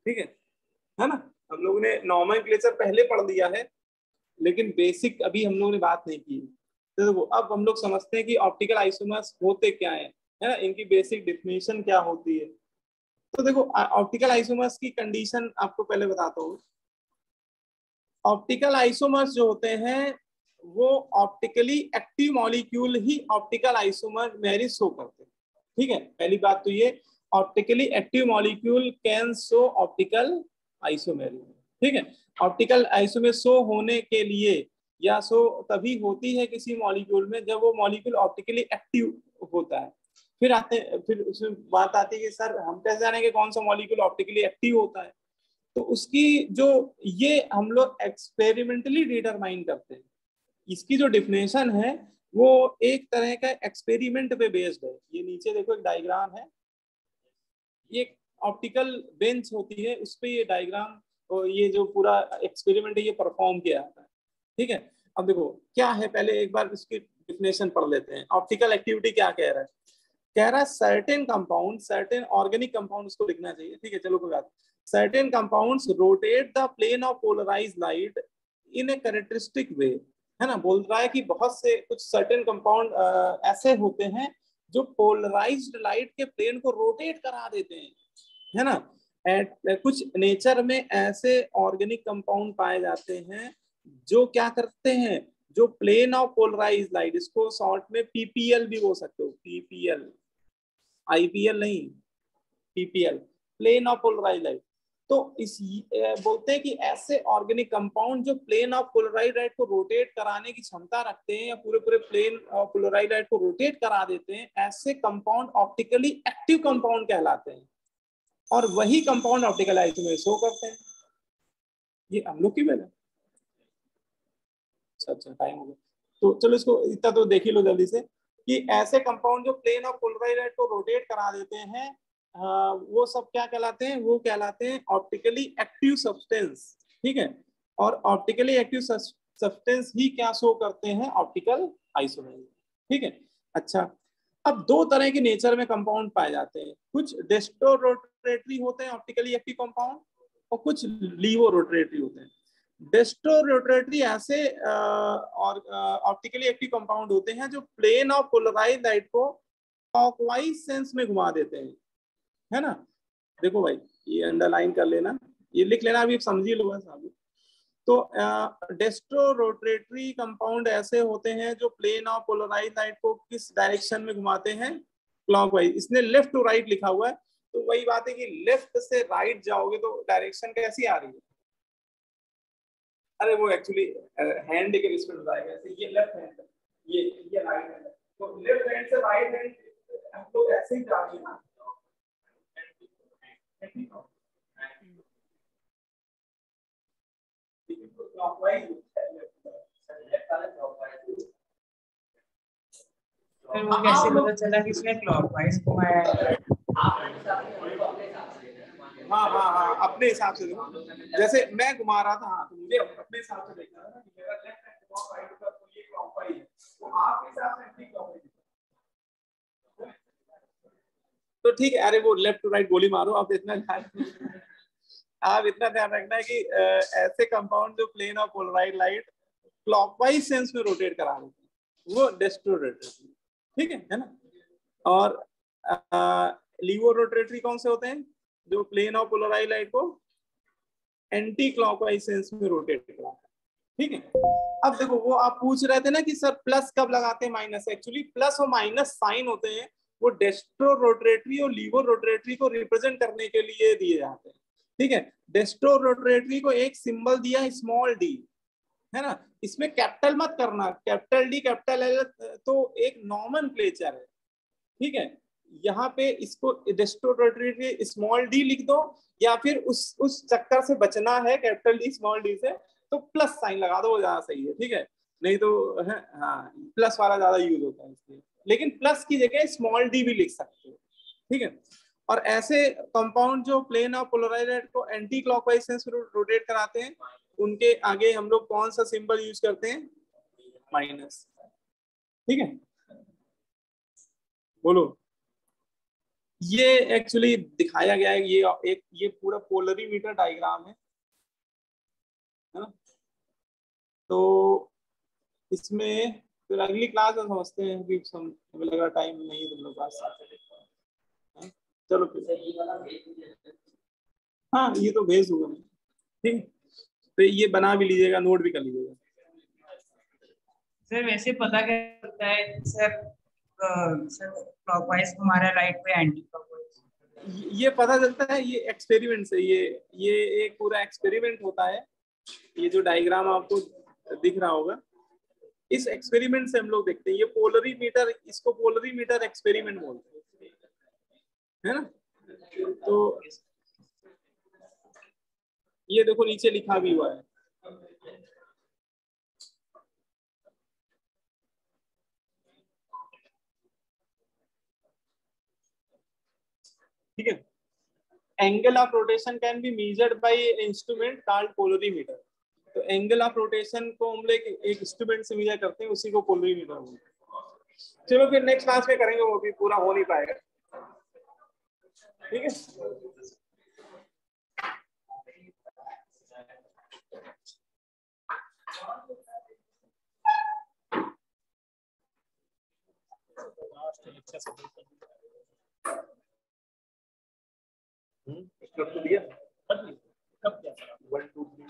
[SPEAKER 1] ठीक है ना, हम लोगों ने नॉमेनक्लेचर पहले पढ़ लिया है लेकिन बेसिक अभी हम लोगों ने बात नहीं की। तो देखो अब हम लोग समझते हैं कि ऑप्टिकल आइसोमर्स होते क्या है ना, इनकी बेसिक डेफिनेशन क्या होती है। तो देखो ऑप्टिकल आइसोमर्स की कंडीशन आपको पहले बताता हूँ ऑप्टिकल आइसोमर्स जो होते हैं वो ऑप्टिकली एक्टिव मॉलिक्यूल ही ऑप्टिकल आइसोमर मेरी शो करते हैं। ठीक है, पहली बात तो ये optically active molecule can show optical isomery. ठीक है, ऑप्टिकल आइसोमेर शो होने के लिए या शो तभी होती है किसी मॉलिक्यूल में जब वो मॉलिक्यूल ऑप्टिकली एक्टिव होता है। फिर उसमें बात आती है कि सर हम कैसे जानेंगे कौन सा मॉलिक्यूल ऑप्टिकली एक्टिव होता है, तो उसकी जो ये हम लोग एक्सपेरिमेंटली डिटरमाइन करते हैं। इसकी जो डिफिनेशन है वो एक तरह का एक्सपेरिमेंट पे बेस्ड है। ये नीचे देखो एक डायग्राम है, ये ऑप्टिकल बेंच होती है, उस पे ये डायग्राम और ये जो पूरा एक्सपेरिमेंट है ये परफॉर्म किया जाता है। ठीक है, अब देखो क्या है, पहले एक बार इसकी डिफिनेशन पढ़ लेते हैं। ऑप्टिकल एक्टिविटी क्या कह रहा है, कह रहा है certain compound, certain organic compound उसको लिखना चाहिए। ठीक है, चलो कोई बात। Certain compounds rotate the plane of polarised light in a characteristic way, है ना। बोल रहा है कि बहुत से कुछ सर्टेन कंपाउंड ऐसे होते हैं जो पोलराइज्ड लाइट के प्लेन को रोटेट करा देते हैं, है ना। कुछ नेचर में ऐसे ऑर्गेनिक कंपाउंड पाए जाते हैं जो क्या करते हैं, जो प्लेन ऑफ पोलराइज्ड लाइट, इसको शॉर्ट में पीपीएल भी बोल सकते हो, पीपीएल, आईपीएल नहीं, PPL, plane of polarised light. तो इस बोलते हैं कि ऐसे ऑर्गेनिक कंपाउंड जो प्लेन ऑफ पोलराइज्ड लाइट को रोटेट कराने की क्षमता रखते हैं या पूरे प्लेन ऑफ पोलराइज्ड लाइट को रोटेट करा देते हैं, ऐसे कंपाउंड ऑप्टिकली एक्टिव कंपाउंड कहलाते हैं और वही कंपाउंड ऑप्टिकल आइसोमेर शो करते हैं। ये हम लोग की बेल है। अच्छा टाइम हो गया, तो चलो इसको इतना तो देख ही लो जल्दी से कि ऐसे कंपाउंड जो प्लेन ऑफ पोलराइज्ड लाइट को रोटेट करा देते हैं वो सब क्या कहलाते हैं, वो कहलाते हैं ऑप्टिकली एक्टिव सब्सटेंस। ठीक है, और ऑप्टिकली एक्टिव सब्सटेंस ही क्या शो करते हैं, ऑप्टिकल आइसोमेर। ठीक है, अच्छा अब दो तरह के नेचर में कंपाउंड पाए जाते हैं, कुछ डेस्टोरोटेटरी होते हैं ऑप्टिकली एक्टिव कंपाउंड और कुछ लीवोरोटेटरी होते हैं। डेस्टोरोटेटरी ऐसे ऑप्टिकली एक्टिव कंपाउंड होते हैं जो प्लेन ऑफ पोलराइज्ड लाइट को क्लॉकवाइज सेंस में घुमा देते हैं, है ना। देखो भाई ये अंडरलाइन कर लेना, ये लिख लेना, अभी समझ ही लो बस अभी। तो डेस्टोरोटेटरी कंपाउंड ऐसे होते हैं जो प्लेन ऑफ पोलराइज्ड लाइट को किस डायरेक्शन में घुमाते हैं, क्लॉकवाइज। इसने लेफ्ट टू राइट लिखा हुआ है, तो वही बात है कि लेफ्ट से राइट जाओगे तो डायरेक्शन कैसी आ रही है, अरे वो एक्चुअली हैंड के रिस्पेक्ट आएगा, ये लेफ्ट हैंड है, ये राइट हैंड है, तो लेफ्ट हैंड से राइट हैंड हम लोग ऐसे ही जा रहे हैं ना।
[SPEAKER 4] फिर वो कैसे पता चला कि इसने क्लॉकवाइज घुमाया है?
[SPEAKER 1] हाँ अपने हिसाब से देखो, जैसे मैं घुमा रहा था, हाँ तो मुझे अपने हिसाब से देखना है ना कि मेरा लेफ्ट हैंड क्लॉकवाइज होगा तो ये क्लॉकवाइज है, तो आपके हिसाब से एंटी क्लॉकवाइज। तो ठीक है, अरे वो लेफ्ट टू राइट गोली मारो, आप इतना ध्यान रखना है कि ऐसे कंपाउंड जो plane of polarised light clockwise sense में रोटेट करा देते हैं वो डेस्टोरोटेटरी। ठीक है ना। और लीवोरोटेटरी कौन से होते हैं, जो प्लेन ऑफ पोलराइज्ड लाइट को एंटी क्लॉकवाइज सेंस में रोटेट कराते हैं। ठीक है, अब देखो वो आप पूछ रहे थे ना कि सर प्लस कब लगाते हैं माइनस, एक्चुअली प्लस और माइनस साइन होते हैं, वो डेस्टोरोटेटरी और लीवोरोटेटरी को रिप्रेजेंट करने के लिए दिए जाते हैं। ठीक है, डेस्टोरोटेटरी को एक सिंबल दिया है स्मॉल डी, है ना। इसमें कैपिटल मत करना, कैपिटल डी कैपिटल एल तो एक नॉमेनक्लेचर है। ठीक है, यहाँ पे इसको डेस्टोरोटेटरी स्मॉल डी लिख दो, या फिर उस चक्कर से बचना है कैपिटल डी स्मॉल डी से तो प्लस साइन लगा दो, वो ज्यादा सही है। ठीक है, नहीं तो हाँ प्लस वाला ज्यादा यूज होता है इसलिए, लेकिन प्लस की जगह स्मॉल डी भी लिख सकते हो। ठीक है, और ऐसे कंपाउंड जो प्लेन ऑफ पोलराइज्ड लाइट को एंटी क्लॉकवाइज सेंस में रोटेट कराते हैं, उनके आगे हम लोग कौन सा सिंबल यूज करते हैं, माइनस। ठीक है, बोलो। ये एक्चुअली दिखाया गया है, ये पूरा पोलरीमीटर डायग्राम है ना। तो इसमें फिर अगली क्लास में समझते हैं कि हमें लगा टाइम नहीं तुम लोग पास। चलो फिर, हाँ ये तो भेज दूंगा मैं। ठीक। तो ये बना भी लीजिएगा, नोट भी कर लीजिएगा।
[SPEAKER 4] सर वैसे पता क्या होता है सर, सर क्लॉकवाइज हमारा राइट पे एंटी क्लॉकवाइज,
[SPEAKER 1] ये पता चलता है ये एक्सपेरिमेंट से। ये एक पूरा एक्सपेरिमेंट होता है। ये जो डायग्राम आपको दिख रहा होगा, इस एक्सपेरिमेंट से हम लोग देखते हैं। ये पोलरीमीटर, इसको पोलरीमीटर एक्सपेरिमेंट बोलते हैं, है ना। तो ये देखो नीचे लिखा भी हुआ है। ठीक है, angle of rotation can be measured by instrument called polarimeter. तो एंगल ऑफ रोटेशन को हम लोग एक इंस्ट्रूमेंट से मेजर करते हैं, उसी को पोलरीमीटर बोलते हैं। चलो फिर नेक्स्ट क्लास में करेंगे, वो भी पूरा हो नहीं पाएगा। ठीक है, कब दिया? 1 2 3